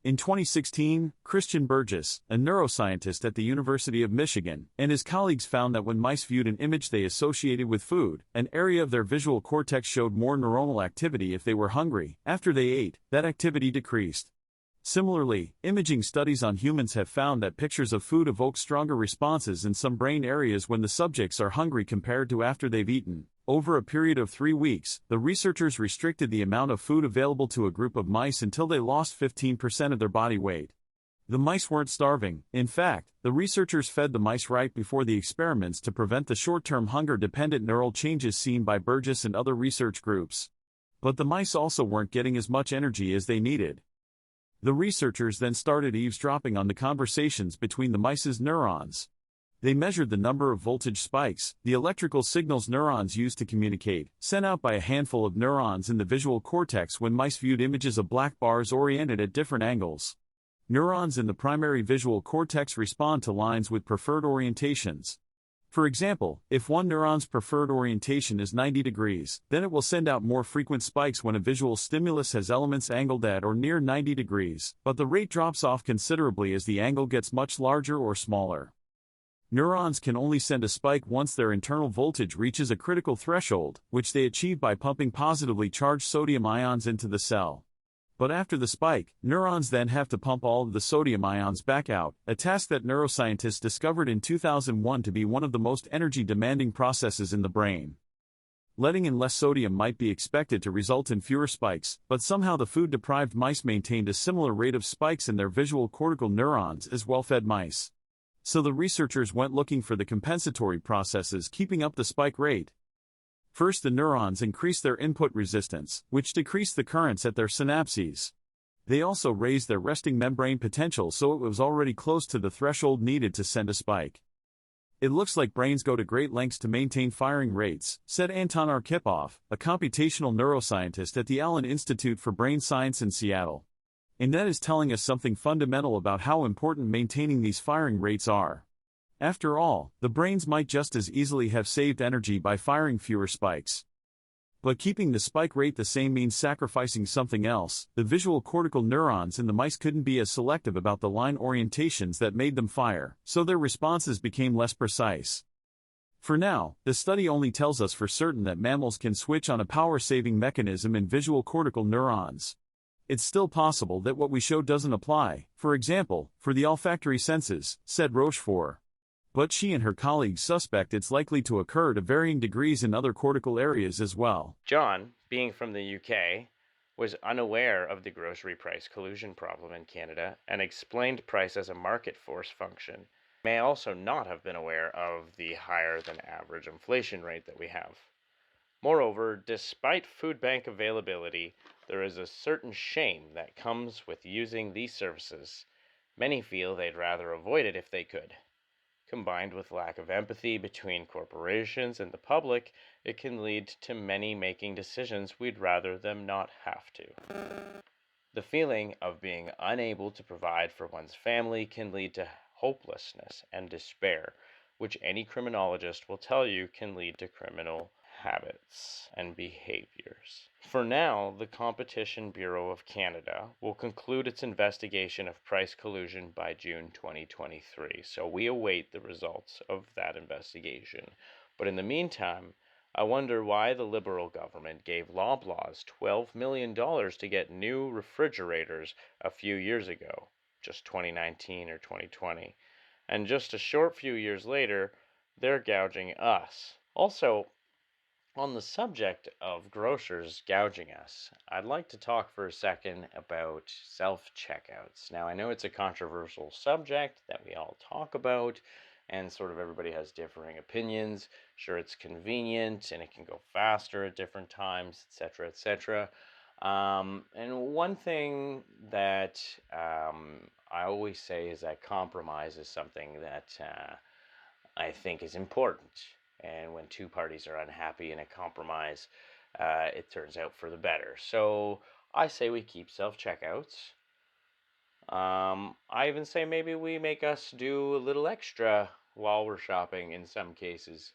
In 2016, Christian Burgess, a neuroscientist at the University of Michigan, and his colleagues found that when mice viewed an image they associated with food, an area of their visual cortex showed more neuronal activity if they were hungry. After they ate, that activity decreased. Similarly, imaging studies on humans have found that pictures of food evoke stronger responses in some brain areas when the subjects are hungry compared to after they've eaten. Over a period of 3 weeks, the researchers restricted the amount of food available to a group of mice until they lost 15% of their body weight. The mice weren't starving. In fact, the researchers fed the mice right before the experiments to prevent the short-term hunger-dependent neural changes seen by Burgess and other research groups. But the mice also weren't getting as much energy as they needed. The researchers then started eavesdropping on the conversations between the mice's neurons. They measured the number of voltage spikes, the electrical signals neurons use to communicate, sent out by a handful of neurons in the visual cortex when mice viewed images of black bars oriented at different angles. Neurons in the primary visual cortex respond to lines with preferred orientations. For example, if one neuron's preferred orientation is 90 degrees, then it will send out more frequent spikes when a visual stimulus has elements angled at or near 90 degrees, but the rate drops off considerably as the angle gets much larger or smaller. Neurons can only send a spike once their internal voltage reaches a critical threshold, which they achieve by pumping positively charged sodium ions into the cell. But after the spike, neurons then have to pump all of the sodium ions back out, a task that neuroscientists discovered in 2001 to be one of the most energy-demanding processes in the brain. Letting in less sodium might be expected to result in fewer spikes, but somehow the food-deprived mice maintained a similar rate of spikes in their visual cortical neurons as well-fed mice. So the researchers went looking for the compensatory processes keeping up the spike rate. First, the neurons increased their input resistance, which decreased the currents at their synapses. They also raised their resting membrane potential so it was already close to the threshold needed to send a spike. It looks like brains go to great lengths to maintain firing rates, said Anton Arkhipov, a computational neuroscientist at the Allen Institute for Brain Science in Seattle. And that is telling us something fundamental about how important maintaining these firing rates are. After all, the brains might just as easily have saved energy by firing fewer spikes. But keeping the spike rate the same means sacrificing something else. The visual cortical neurons in the mice couldn't be as selective about the line orientations that made them fire, so their responses became less precise. For now, the study only tells us for certain that mammals can switch on a power-saving mechanism in visual cortical neurons. It's still possible that what we show doesn't apply, for example, for the olfactory senses, said Rochefort. But she and her colleagues suspect it's likely to occur to varying degrees in other cortical areas as well. John, being from the UK, was unaware of the grocery price collusion problem in Canada and explained price as a market force function. May also not have been aware of the higher than average inflation rate that we have. Moreover, despite food bank availability, there is a certain shame that comes with using these services. Many feel they'd rather avoid it if they could. Combined with lack of empathy between corporations and the public, it can lead to many making decisions we'd rather them not have to. The feeling of being unable to provide for one's family can lead to hopelessness and despair, which any criminologist will tell you can lead to criminal habits and behaviors. For now, the Competition Bureau of Canada will conclude its investigation of price collusion by June 2023, so we await the results of that investigation. But in the meantime, I wonder why the Liberal government gave Loblaws $12 million to get new refrigerators a few years ago, just 2019 or 2020, and just a short few years later, they're gouging us. Also, on the subject of grocers gouging us, I'd like to talk for a second about self-checkouts. Now, I know it's a controversial subject that we all talk about, and sort of everybody has differing opinions. Sure, it's convenient, and it can go faster at different times, etc., etc. And one thing that I always say is that compromise is something that I think is important. And when two parties are unhappy in a compromise, it turns out for the better. So I say we keep self-checkouts. I even say maybe we make us do a little extra while we're shopping in some cases.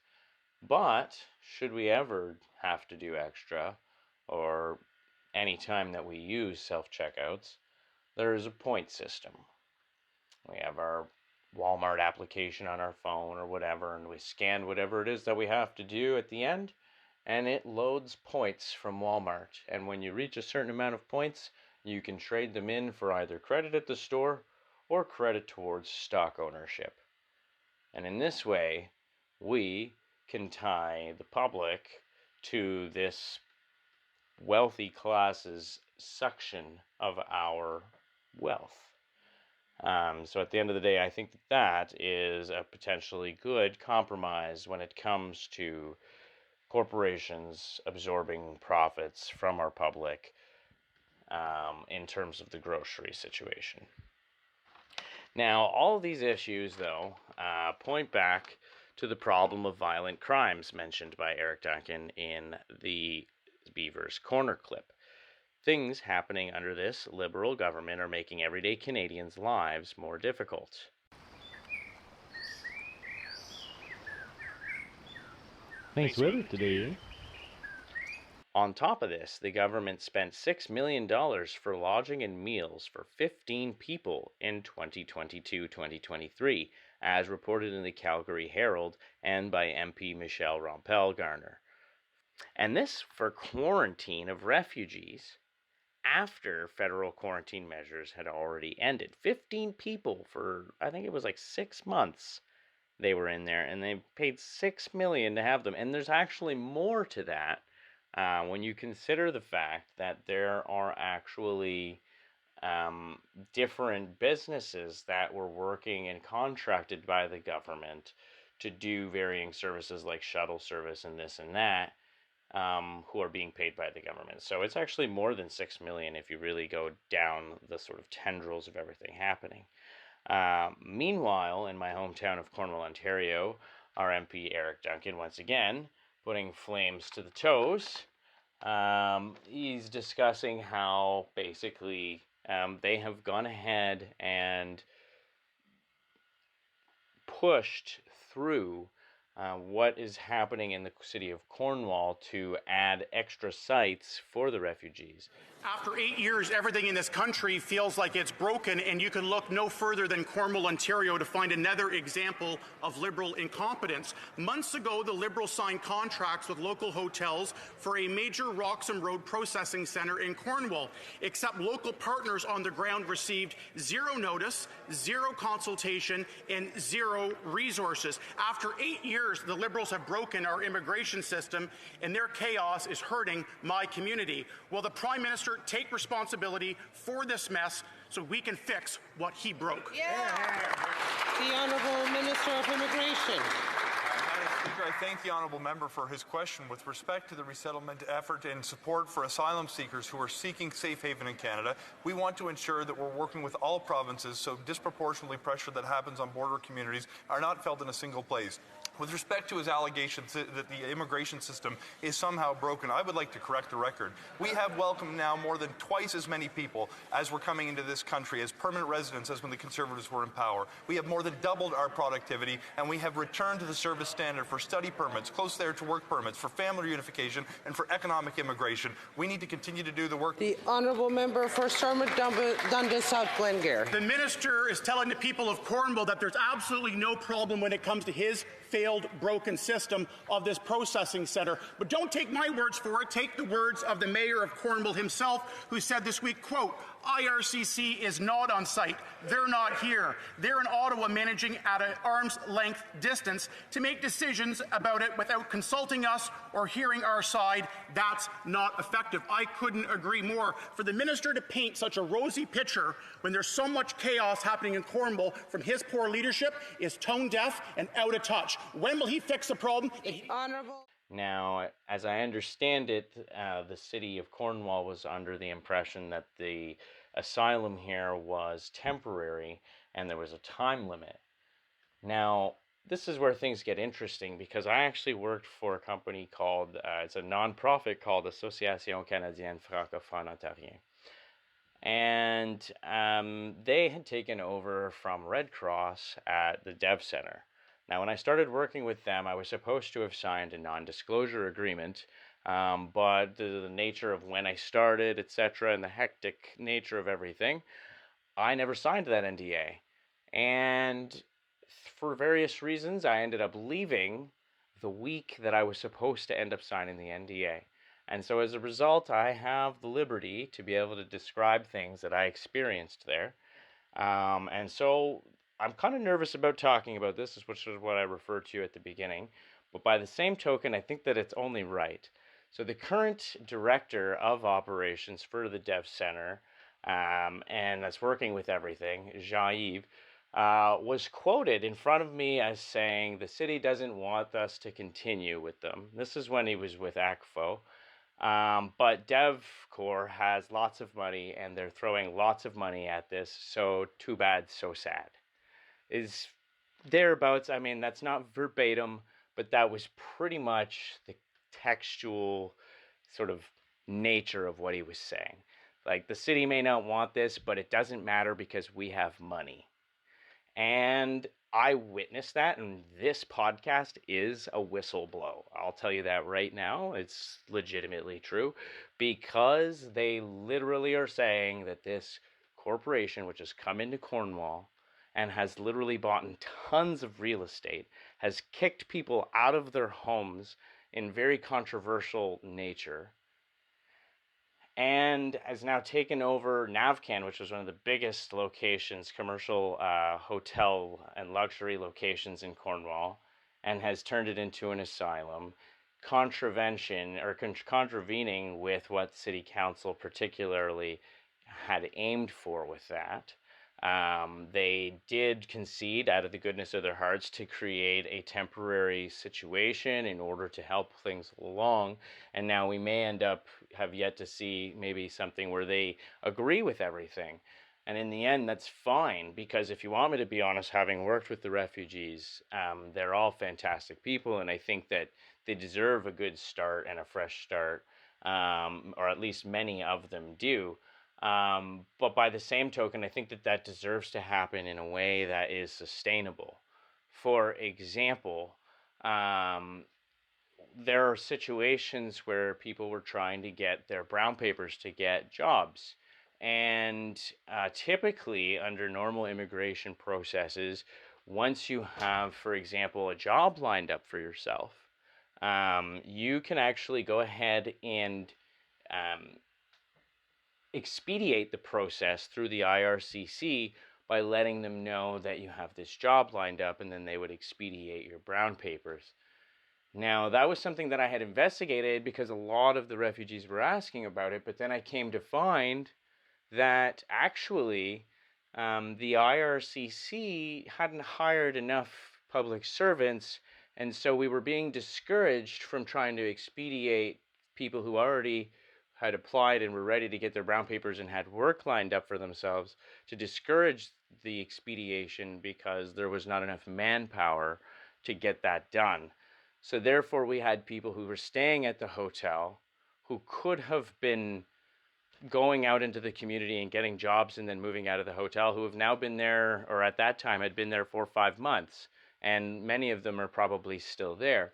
But should we ever have to do extra, or any time that we use self-checkouts, there is a point system. We have our Walmart application on our phone or whatever, and we scan whatever it is that we have to do at the end, and it loads points from Walmart. And when you reach a certain amount of points, You can trade them in for either credit at the store or credit towards stock ownership. And in this way, we can tie the public to this wealthy class's suction of our wealth. So at the end of the day, I think that is a potentially good compromise when it comes to corporations absorbing profits from our public in terms of the grocery situation. Now, all of these issues, though, point back to the problem of violent crimes mentioned by Eric Duncan in the Beavers Corner clip. Things happening under this Liberal government are making everyday Canadians' lives more difficult. Nice weather today, eh? On top of this, the government spent $6 million for lodging and meals for 15 people in 2022-2023, as reported in the Calgary Herald and by MP Michelle Rempel-Garner. And this for quarantine of refugees after federal quarantine measures had already ended. 15 people for, I think it was like 6 months they were in there, and they paid $6 million to have them. And there's actually more to that. When you consider the fact that there are actually different businesses that were working and contracted by the government to do varying services like shuttle service and this and that, who are being paid by the government. So it's actually more than $6 million if you really go down the sort of tendrils of everything happening. Meanwhile, in my hometown of Cornwall, Ontario, our MP Eric Duncan, once again, putting flames to the toes. He's discussing how basically they have gone ahead and pushed through what is happening in the city of Cornwall to add extra sites for the refugees. After 8 years, everything in this country feels like it's broken, and you can look no further than Cornwall, Ontario to find another example of Liberal incompetence. Months ago, the Liberals signed contracts with local hotels for a major Roxham Road processing centre in Cornwall, except local partners on the ground received zero notice, zero consultation, and zero resources. After 8 years, the Liberals have broken our immigration system, and their chaos is hurting my community. Will the Prime Minister take responsibility for this mess so we can fix what he broke? The Honourable Minister of Immigration. Madam Speaker, I thank the honourable member for his question. With respect to the resettlement effort and support for asylum seekers who are seeking safe haven in Canada, we want to ensure that we're working with all provinces so disproportionately pressure that happens on border communities are not felt in a single place. With respect to his allegations that the immigration system is somehow broken, I would like to correct the record. We have welcomed now more than twice as many people as were coming into this country as permanent residents as when the Conservatives were in power. We have more than doubled our productivity, and we have returned to the service standard for study permits, close there to work permits, for family reunification, and for economic immigration. We need to continue to do the work. The Honourable Member for Stormont Dundas South Glengarry. The Minister is telling the people of Cornwall that there's absolutely no problem when it comes to his failed, broken system of this processing centre. But don't take my words for it. Take the words of the Mayor of Cornwall himself, who said this week, quote, IRCC is not on site. They're not here. They're in Ottawa managing at an arm's length distance to make decisions about it without consulting us or hearing our side. That's not effective. I couldn't agree more. For the Minister to paint such a rosy picture when there's so much chaos happening in Cornwall from his poor leadership is tone deaf and out of touch. When will he fix the problem? Honourable. Now, as I understand it, the city of Cornwall was under the impression that the asylum here was temporary and there was a time limit. Now, this is where things get interesting because I actually worked for a company called, it's a non-profit called Association Canadienne Francophone Ontarien. And they had taken over from Red Cross at the Dev Center. Now, when I started working with them, I was supposed to have signed a non-disclosure agreement, but the nature of when I started, etc., and the hectic nature of everything, I never signed that NDA. And for various reasons, I ended up leaving the week that I was supposed to end up signing the NDA. And so as a result, I have the liberty to be able to describe things that I experienced there. And so I'm kind of nervous about talking about this, which is what I referred to at the beginning. But by the same token, I think that it's only right. So the current director of operations for the Dev Center, and that's working with everything, Jean-Yves, was quoted in front of me as saying the city doesn't want us to continue with them. This is when he was with ACFO. But DevCorps has lots of money and they're throwing lots of money at this, so too bad, so sad. Is thereabouts, I mean, that's not verbatim, but that was pretty much the textual sort of nature of what he was saying. Like, the city may not want this, but it doesn't matter because we have money. And I witnessed that, and this podcast is a whistleblow. I'll tell you that right now. It's legitimately true, because they literally are saying that this corporation, which has come into Cornwall and has literally bought tons of real estate, has kicked people out of their homes in very controversial nature, and has now taken over Navcan, which was one of the biggest locations, commercial hotel and luxury locations in Cornwall, and has turned it into an asylum, contravening with what City Council particularly had aimed for with that. They did concede out of the goodness of their hearts to create a temporary situation in order to help things along, and now we may have yet to see maybe something where they agree with everything. And in the end, that's fine, because if you want me to be honest, having worked with the refugees, they're all fantastic people, and I think that they deserve a good start and a fresh start, or at least many of them do. But by the same token, I think that deserves to happen in a way that is sustainable. For example, there are situations where people were trying to get their brown papers to get jobs. And typically, under normal immigration processes, once you have, for example, a job lined up for yourself, you can actually go ahead and expedite the process through the IRCC by letting them know that you have this job lined up, and then they would expedite your brown papers. Now, that was something that I had investigated because a lot of the refugees were asking about it, but then I came to find that actually the IRCC hadn't hired enough public servants, and so we were being discouraged from trying to expedite people who already had applied and were ready to get their brown papers and had work lined up for themselves, to discourage the expedition because there was not enough manpower to get that done. So therefore, we had people who were staying at the hotel who could have been going out into the community and getting jobs and then moving out of the hotel, who have now been there, or at that time had been there 4 or 5 months, and many of them are probably still there.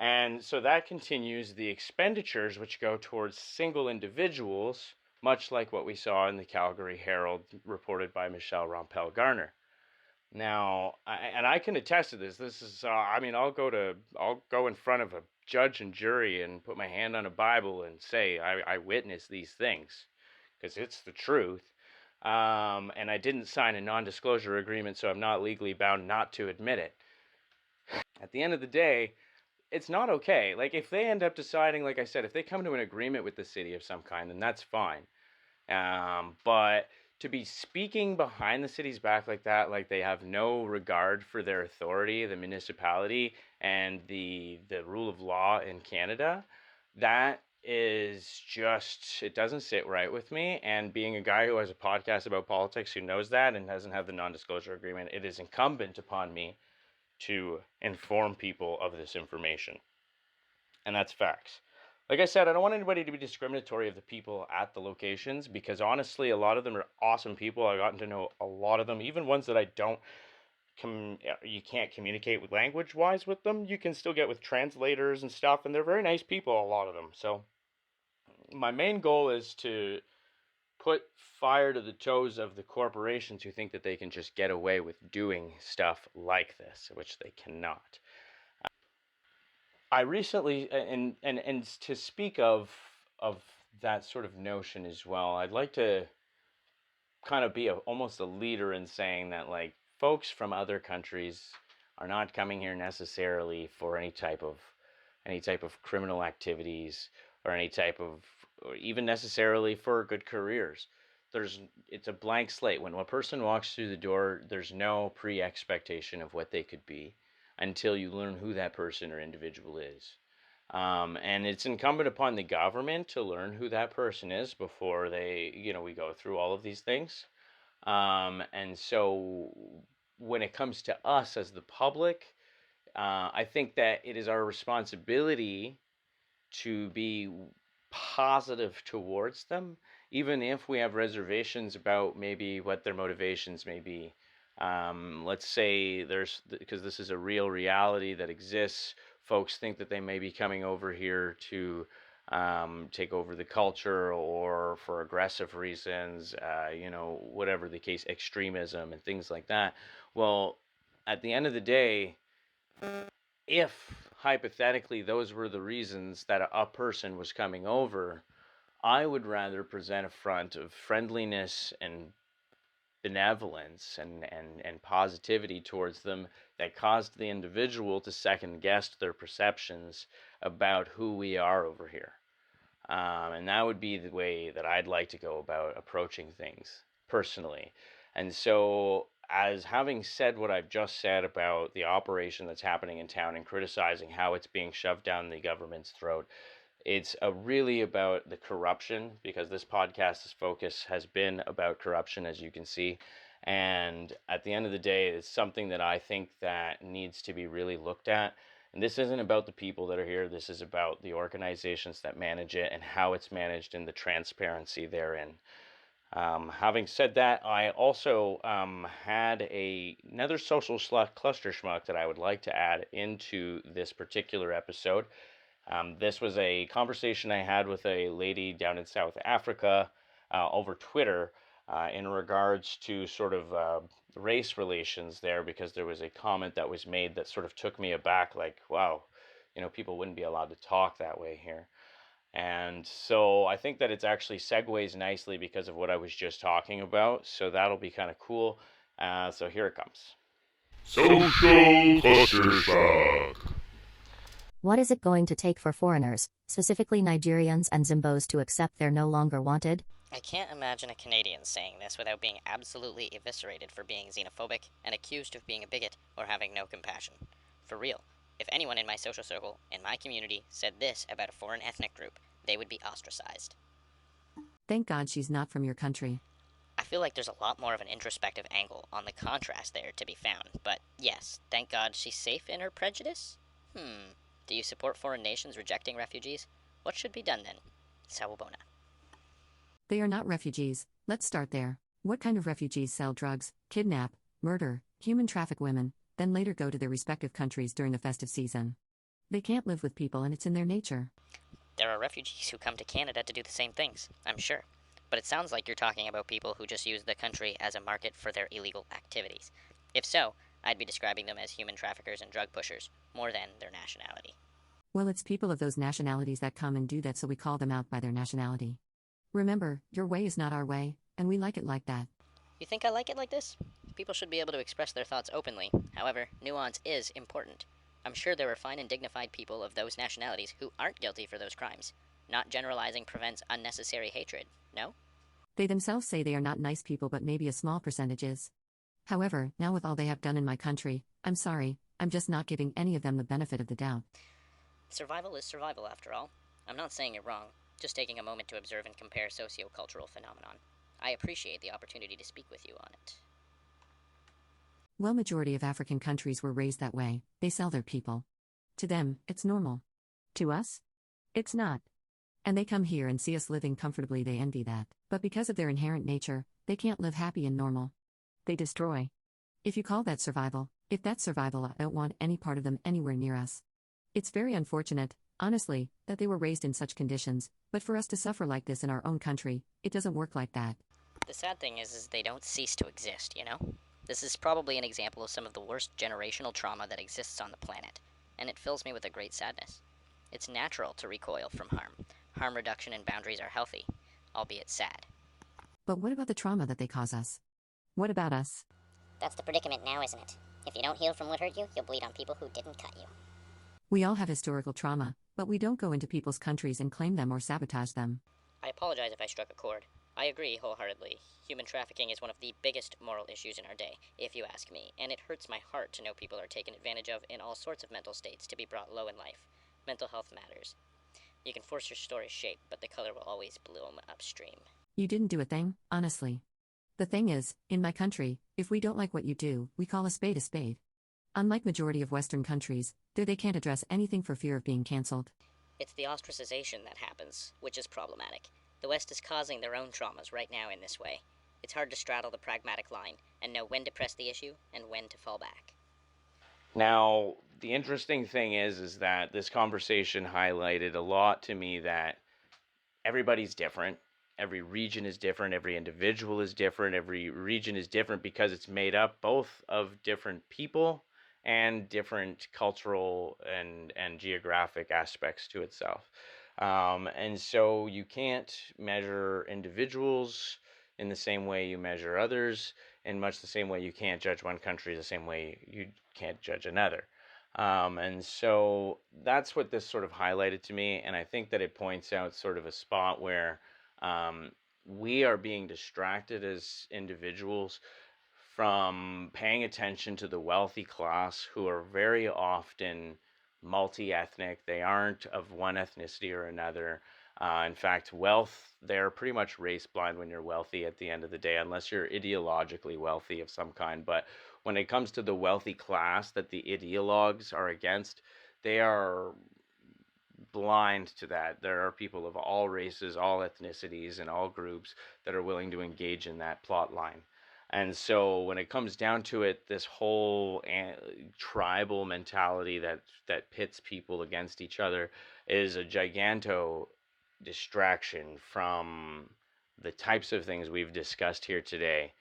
And so that continues the expenditures which go towards single individuals, much like what we saw in the Calgary Herald reported by Michelle Rempel-Garner. Now, I can attest to this. This is, I'll go in front of a judge and jury and put my hand on a Bible and say I witnessed these things, because it's the truth. And I didn't sign a non-disclosure agreement, so I'm not legally bound not to admit it. At the end of the day, it's not okay. Like, if they end up deciding, like I said, if they come to an agreement with the city of some kind, then that's fine. But to be speaking behind the city's back like that, like they have no regard for their authority, the municipality, and the rule of law in Canada, that is just, it doesn't sit right with me. And being a guy who has a podcast about politics who knows that and doesn't have the non-disclosure agreement, it is incumbent upon me to inform people of this information. And that's facts. Like I said, I don't want anybody to be discriminatory of the people at the locations, because honestly, a lot of them are awesome people. I've gotten to know a lot of them, even ones that you can't communicate with language-wise with them. You can still get with translators and stuff, and they're very nice people, a lot of them. So my main goal is to put fire to the toes of the corporations who think that they can just get away with doing stuff like this, which they cannot. I recently, and to speak of that sort of notion as well, I'd like to kind of be almost a leader in saying that, like, folks from other countries are not coming here necessarily for any type of criminal activities or any type of, or even necessarily for good careers. It's a blank slate. When a person walks through the door, there's no pre-expectation of what they could be until you learn who that person or individual is. And it's incumbent upon the government to learn who that person is before we go through all of these things. And so when it comes to us as the public, I think that it is our responsibility to be positive towards them, even if we have reservations about maybe what their motivations may be. Let's say because this is a real reality that exists, folks think that they may be coming over here to take over the culture or for aggressive reasons, whatever the case, extremism and things like that. Well, at the end of the day, if hypothetically those were the reasons that a person was coming over, I would rather present a front of friendliness and benevolence and positivity towards them that caused the individual to second guess their perceptions about who we are over here. And that would be the way that I'd like to go about approaching things personally. And so, as having said what I've just said about the operation that's happening in town and criticizing how it's being shoved down the government's throat, it's really about the corruption, because this podcast's focus has been about corruption, as you can see. And at the end of the day, it's something that I think that needs to be really looked at. And this isn't about the people that are here. This is about the organizations that manage it and how it's managed and the transparency therein. Having said that, I also had another social cluster schmuck that I would like to add into this particular episode. This was a conversation I had with a lady down in South Africa over Twitter in regards to sort of race relations there, because there was a comment that was made that sort of took me aback, like, wow, people wouldn't be allowed to talk that way here. And so I think that it's actually segues nicely because of what I was just talking about. So that'll be kind of cool. So here it comes. Social Cluster Shock. What is it going to take for foreigners, specifically Nigerians and Zimbos, to accept they're no longer wanted? I can't imagine a Canadian saying this without being absolutely eviscerated for being xenophobic and accused of being a bigot or having no compassion. For real, if anyone in my social circle, in my community, said this about a foreign ethnic group, they would be ostracized. Thank God she's not from your country. I feel like there's a lot more of an introspective angle on the contrast there to be found, but yes, thank God she's safe in her prejudice? Do you support foreign nations rejecting refugees? What should be done then? Sawubona. They are not refugees. Let's start there. What kind of refugees sell drugs, kidnap, murder, human traffic women, then later go to their respective countries during the festive season? They can't live with people, and it's in their nature. There are refugees who come to Canada to do the same things, I'm sure. But it sounds like you're talking about people who just use the country as a market for their illegal activities. If so, I'd be describing them as human traffickers and drug pushers, more than their nationality. Well, it's people of those nationalities that come and do that, so we call them out by their nationality. Remember, your way is not our way, and we like it like that. You think I like it like this? People should be able to express their thoughts openly. However, nuance is important. I'm sure there are fine and dignified people of those nationalities who aren't guilty for those crimes. Not generalizing prevents unnecessary hatred, no? They themselves say they are not nice people, but maybe a small percentage is. However, now with all they have done in my country, I'm sorry, I'm just not giving any of them the benefit of the doubt. Survival is survival, after all. I'm not saying you're wrong, just taking a moment to observe and compare socio-cultural phenomenon. I appreciate the opportunity to speak with you on it. Well, majority of African countries were raised that way. They sell their people. To them, it's normal. To us? It's not. And they come here and see us living comfortably, they envy that. But because of their inherent nature, they can't live happy and normal. They destroy. If you call that survival, if that's survival, I don't want any part of them anywhere near us. It's very unfortunate, honestly, that they were raised in such conditions, but for us to suffer like this in our own country, it doesn't work like that. The sad thing is they don't cease to exist, you know? This is probably an example of some of the worst generational trauma that exists on the planet. and it fills me with a great sadness. It's natural to recoil from harm. Harm reduction and boundaries are healthy, albeit sad. But what about the trauma that they cause us? What about us? That's the predicament now, isn't it? If you don't heal from what hurt you, you'll bleed on people who didn't cut you. We all have historical trauma, but we don't go into people's countries and claim them or sabotage them. I apologize if I struck a chord. I agree wholeheartedly. Human trafficking is one of the biggest moral issues in our day, if you ask me, and it hurts my heart to know people are taken advantage of in all sorts of mental states to be brought low in life. Mental health matters. You can force your story's shape, but the color will always bloom upstream. You didn't do a thing, honestly. The thing is, in my country, if we don't like what you do, we call a spade a spade. Unlike majority of Western countries, there they can't address anything for fear of being cancelled. It's the ostracization that happens, which is problematic. The West is causing their own traumas right now in this way. It's hard to straddle the pragmatic line and know when to press the issue and when to fall back. Now, the interesting thing is that this conversation highlighted a lot to me that everybody's different. Every region is different. Every individual is different. Every region is different because it's made up both of different people and different cultural and geographic aspects to itself. And so you can't measure individuals in the same way you measure others, in much the same way you can't judge one country the same way you can't judge another. And so that's what this sort of highlighted to me, and I think that it points out sort of a spot where we are being distracted as individuals from paying attention to the wealthy class who are very often multi-ethnic. They aren't of one ethnicity or another. In fact, wealth, they're pretty much race blind when you're wealthy at the end of the day, unless you're ideologically wealthy of some kind. But when it comes to the wealthy class that the ideologues are against, they are blind to that. There are people of all races, all ethnicities, and all groups that are willing to engage in that plot line. And so when it comes down to it, this whole tribal mentality that pits people against each other is a giganto distraction from the types of things we've discussed here today.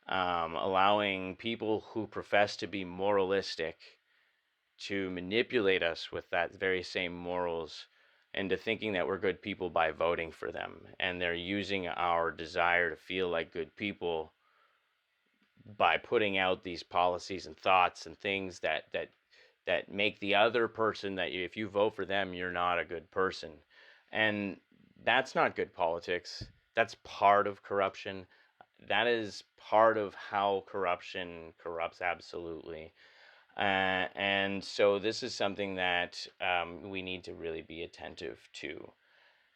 Allowing people who profess to be moralistic to manipulate us with that very same morals into thinking that we're good people by voting for them. And they're using our desire to feel like good people by putting out these policies and thoughts and things that make the other person that if you vote for them, you're not a good person. And that's not good politics. That's part of corruption. That is part of how corruption corrupts, absolutely. And so this is something that we need to really be attentive to.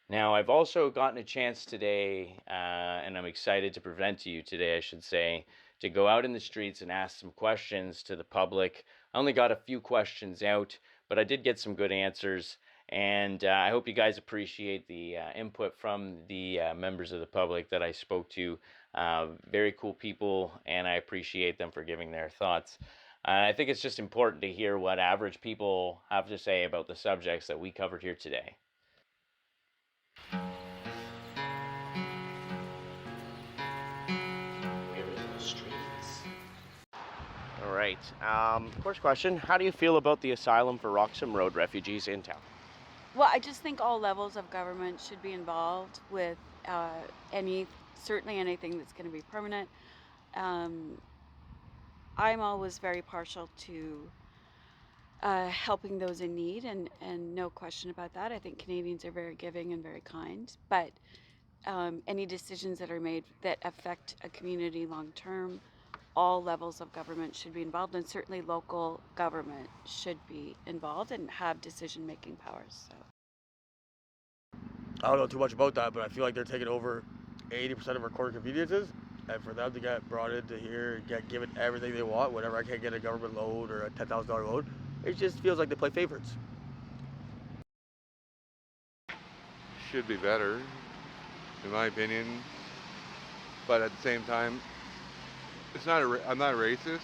Now, I've also gotten a chance today, and I'm excited to present to you today, I should say, to go out in the streets and ask some questions to the public. I only got a few questions out, but I did get some good answers. And I hope you guys appreciate the input from the members of the public that I spoke to. Very cool people, and I appreciate them for giving their thoughts. I think it's just important to hear what average people have to say about the subjects that we covered here today. All right. First question, how do you feel about the Asylum for Roxham Road refugees in town? Well, I just think all levels of government should be involved with certainly anything that's going to be permanent. I'm always very partial to helping those in need, and no question about that. I think Canadians are very giving and very kind, but any decisions that are made that affect a community long term, all levels of government should be involved, and certainly local government should be involved and have decision-making powers. So. I don't know too much about that, but I feel like they're taking over 80% of our core conveniences, and for them to get brought into here and get given everything they want, whenever I can't get a government loan or a $10,000 loan, it just feels like they play favorites. Should be better, in my opinion, but at the same time, I'm not a racist,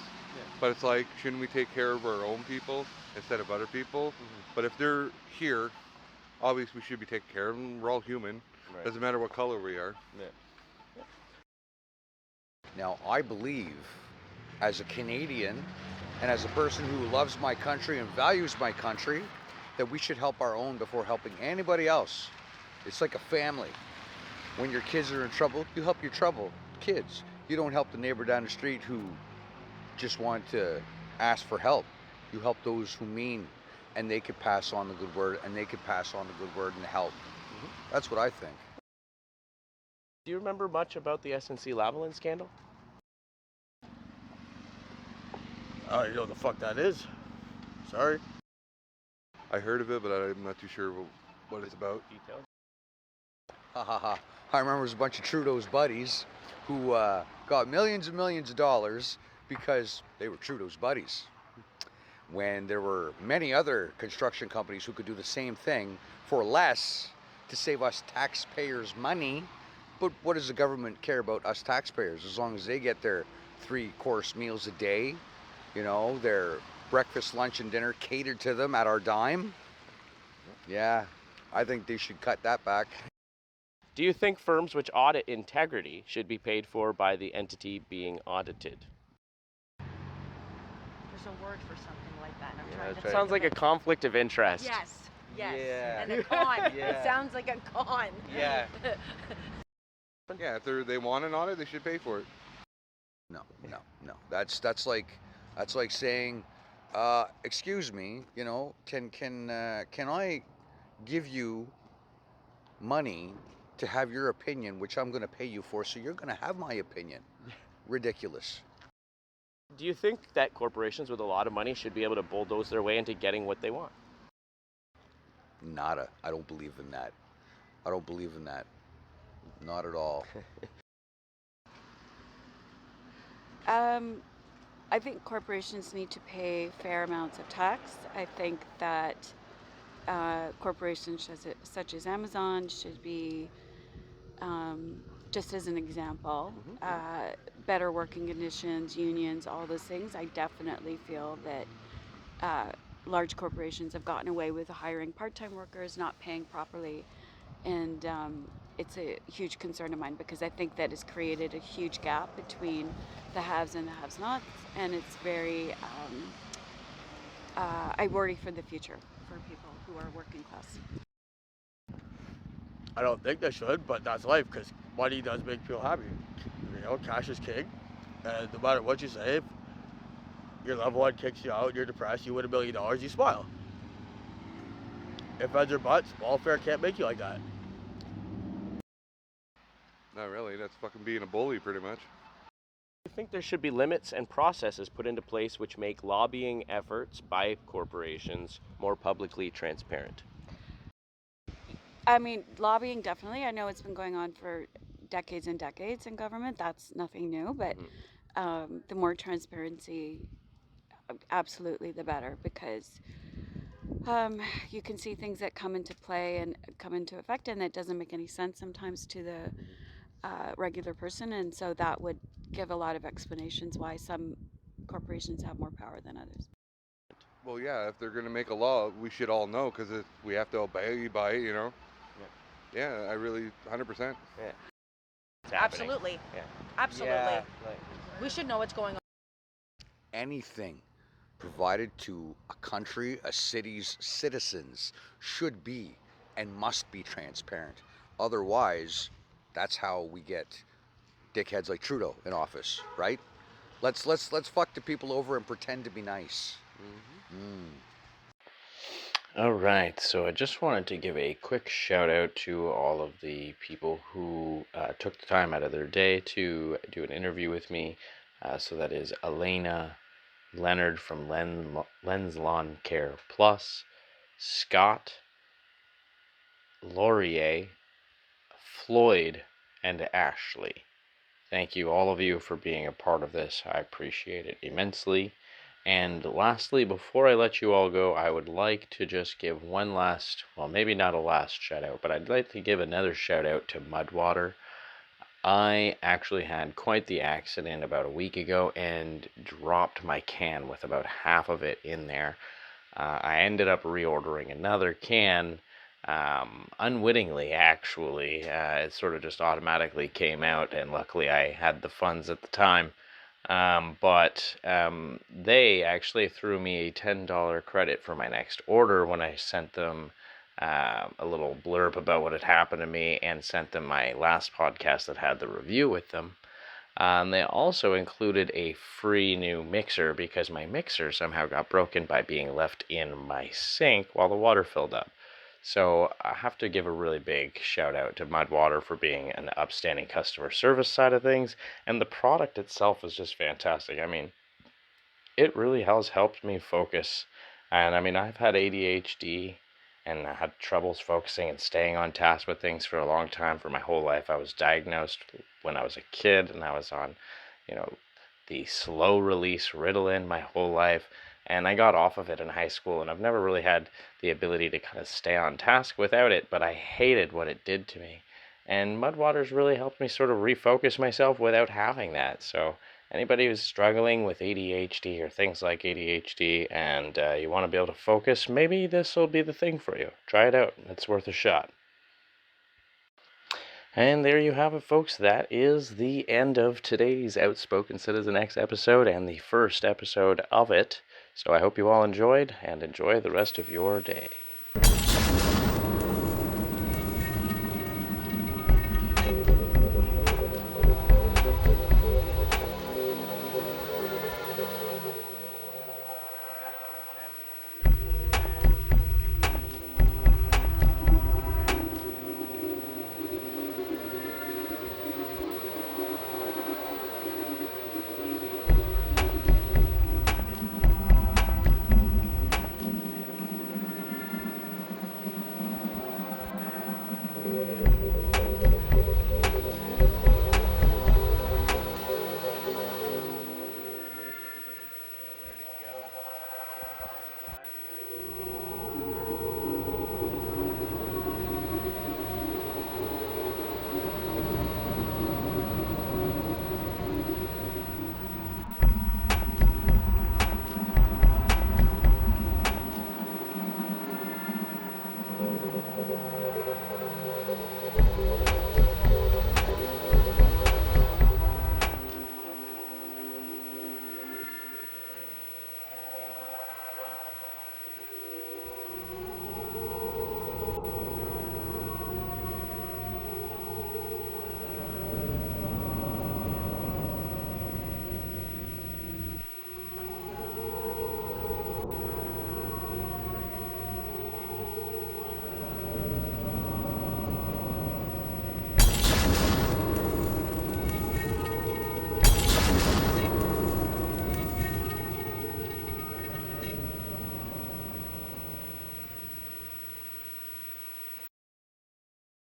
but it's like, shouldn't we take care of our own people instead of other people? But if they're here, obviously we should be taking care of them. We're all human. Right. Doesn't matter what color we are. Now, I believe, as a Canadian, And as a person who loves my country and values my country, that we should help our own before helping anybody else. It's like a family. When your kids are in trouble, you help your kids. You don't help the neighbor down the street who just want to ask for help. You help those who mean, and they could pass on the good word, and they could pass on the good word and help. That's what I think. Do you remember much about the SNC Lavalin scandal? I don't know what the fuck that is. Sorry. I heard of it, but I'm not too sure what it's about. Details? Ha ha ha. I remember it was a bunch of Trudeau's buddies who got millions and millions of dollars because they were Trudeau's buddies. When there were many other construction companies who could do the same thing for less to save us taxpayers money. But what does the government care about us taxpayers? As long as they get their 3-course meals a day, you know, their breakfast, lunch, and dinner catered to them at our dime. Yeah, I think they should cut that back. Do you think firms which audit integrity should be paid for by the entity being audited? There's a word for something like that. I'm trying to It sounds like a conflict of interest. Yes. Yeah. And a con. Yeah. It sounds like a con. Yeah. Yeah, if they want an audit, they should pay for it. No. That's like saying, excuse me, you know, can I give you money to have your opinion, which I'm going to pay you for, so you're going to have my opinion? Ridiculous. Do you think that corporations with a lot of money should be able to bulldoze their way into getting what they want? Nada. I don't believe in that. Not at all. I think corporations need to pay fair amounts of tax. I think that corporations such as Amazon should be, just as an example, better working conditions, unions, all those things. I definitely feel that large corporations have gotten away with hiring part-time workers, not paying properly, and it's a huge concern of mine because I think that has created a huge gap between the haves and the have-nots, and it's very, I worry for the future for people who are working class. I don't think they should, but that's life because money does make people happy. You know, cash is king, and no matter what you say, if your loved one kicks you out, you're depressed, you win $1 million, you smile. If heads or butts, welfare can't make you like that. Not really. That's fucking being a bully, pretty much. Do you think there should be limits and processes put into place which make lobbying efforts by corporations more publicly transparent? I mean, lobbying, definitely. I know it's been going on for decades and decades in government. That's nothing new, but the more transparency, absolutely the better, because you can see things that come into play and come into effect, and that doesn't make any sense sometimes to the regular person, and so that would give a lot of explanations why some corporations have more power than others. Well, yeah, if they're going to make a law, we should all know because we have to obey by it, you know? Yeah, I really, 100%. Yeah. Absolutely. Yeah. Absolutely. Yeah, we should know what's going on. Anything provided to a country, a city's citizens should be and must be transparent. Otherwise, that's how we get dickheads like Trudeau in office, right? Let's fuck the people over and pretend to be nice. All right, so I just wanted to give a quick shout out to all of the people who took the time out of their day to do an interview with me. So that is Elena, Leonard from Lens Lawn Care Plus, Scott, Laurier, Floyd, and Ashley. Thank you, all of you, for being a part of this. I appreciate it immensely. And lastly, before I let you all go, I would like to just give one last, well, maybe not a last shout out, but I'd like to give another shout out to Mudwater. I actually had quite the accident about a week ago and dropped my can with about half of it in there. I ended up reordering another can, unwittingly actually. It sort of just automatically came out, and luckily I had the funds at the time. But they actually threw me a $10 credit for my next order when I sent them a little blurb about what had happened to me and sent them my last podcast that had the review with them. They also included a free new mixer because my mixer somehow got broken by being left in my sink while the water filled up. So I have to give a really big shout out to Mudwater for being an upstanding customer service side of things, and the product itself is just fantastic. I mean, it really has helped me focus, and I mean, I've had ADHD and I had troubles focusing and staying on task with things for a long time, for my whole life. I was diagnosed when I was a kid, and I was on, the slow release Ritalin my whole life. And I got off of it in high school, and I've never really had the ability to kind of stay on task without it, but I hated what it did to me. And Mudwater's really helped me sort of refocus myself without having that. So anybody who's struggling with ADHD or things like ADHD and you want to be able to focus, maybe this will be the thing for you. Try it out. It's worth a shot. And there you have it, folks. That is the end of today's Outspoken Citizen X episode and the first episode of it. So I hope you all enjoyed, and enjoy the rest of your day.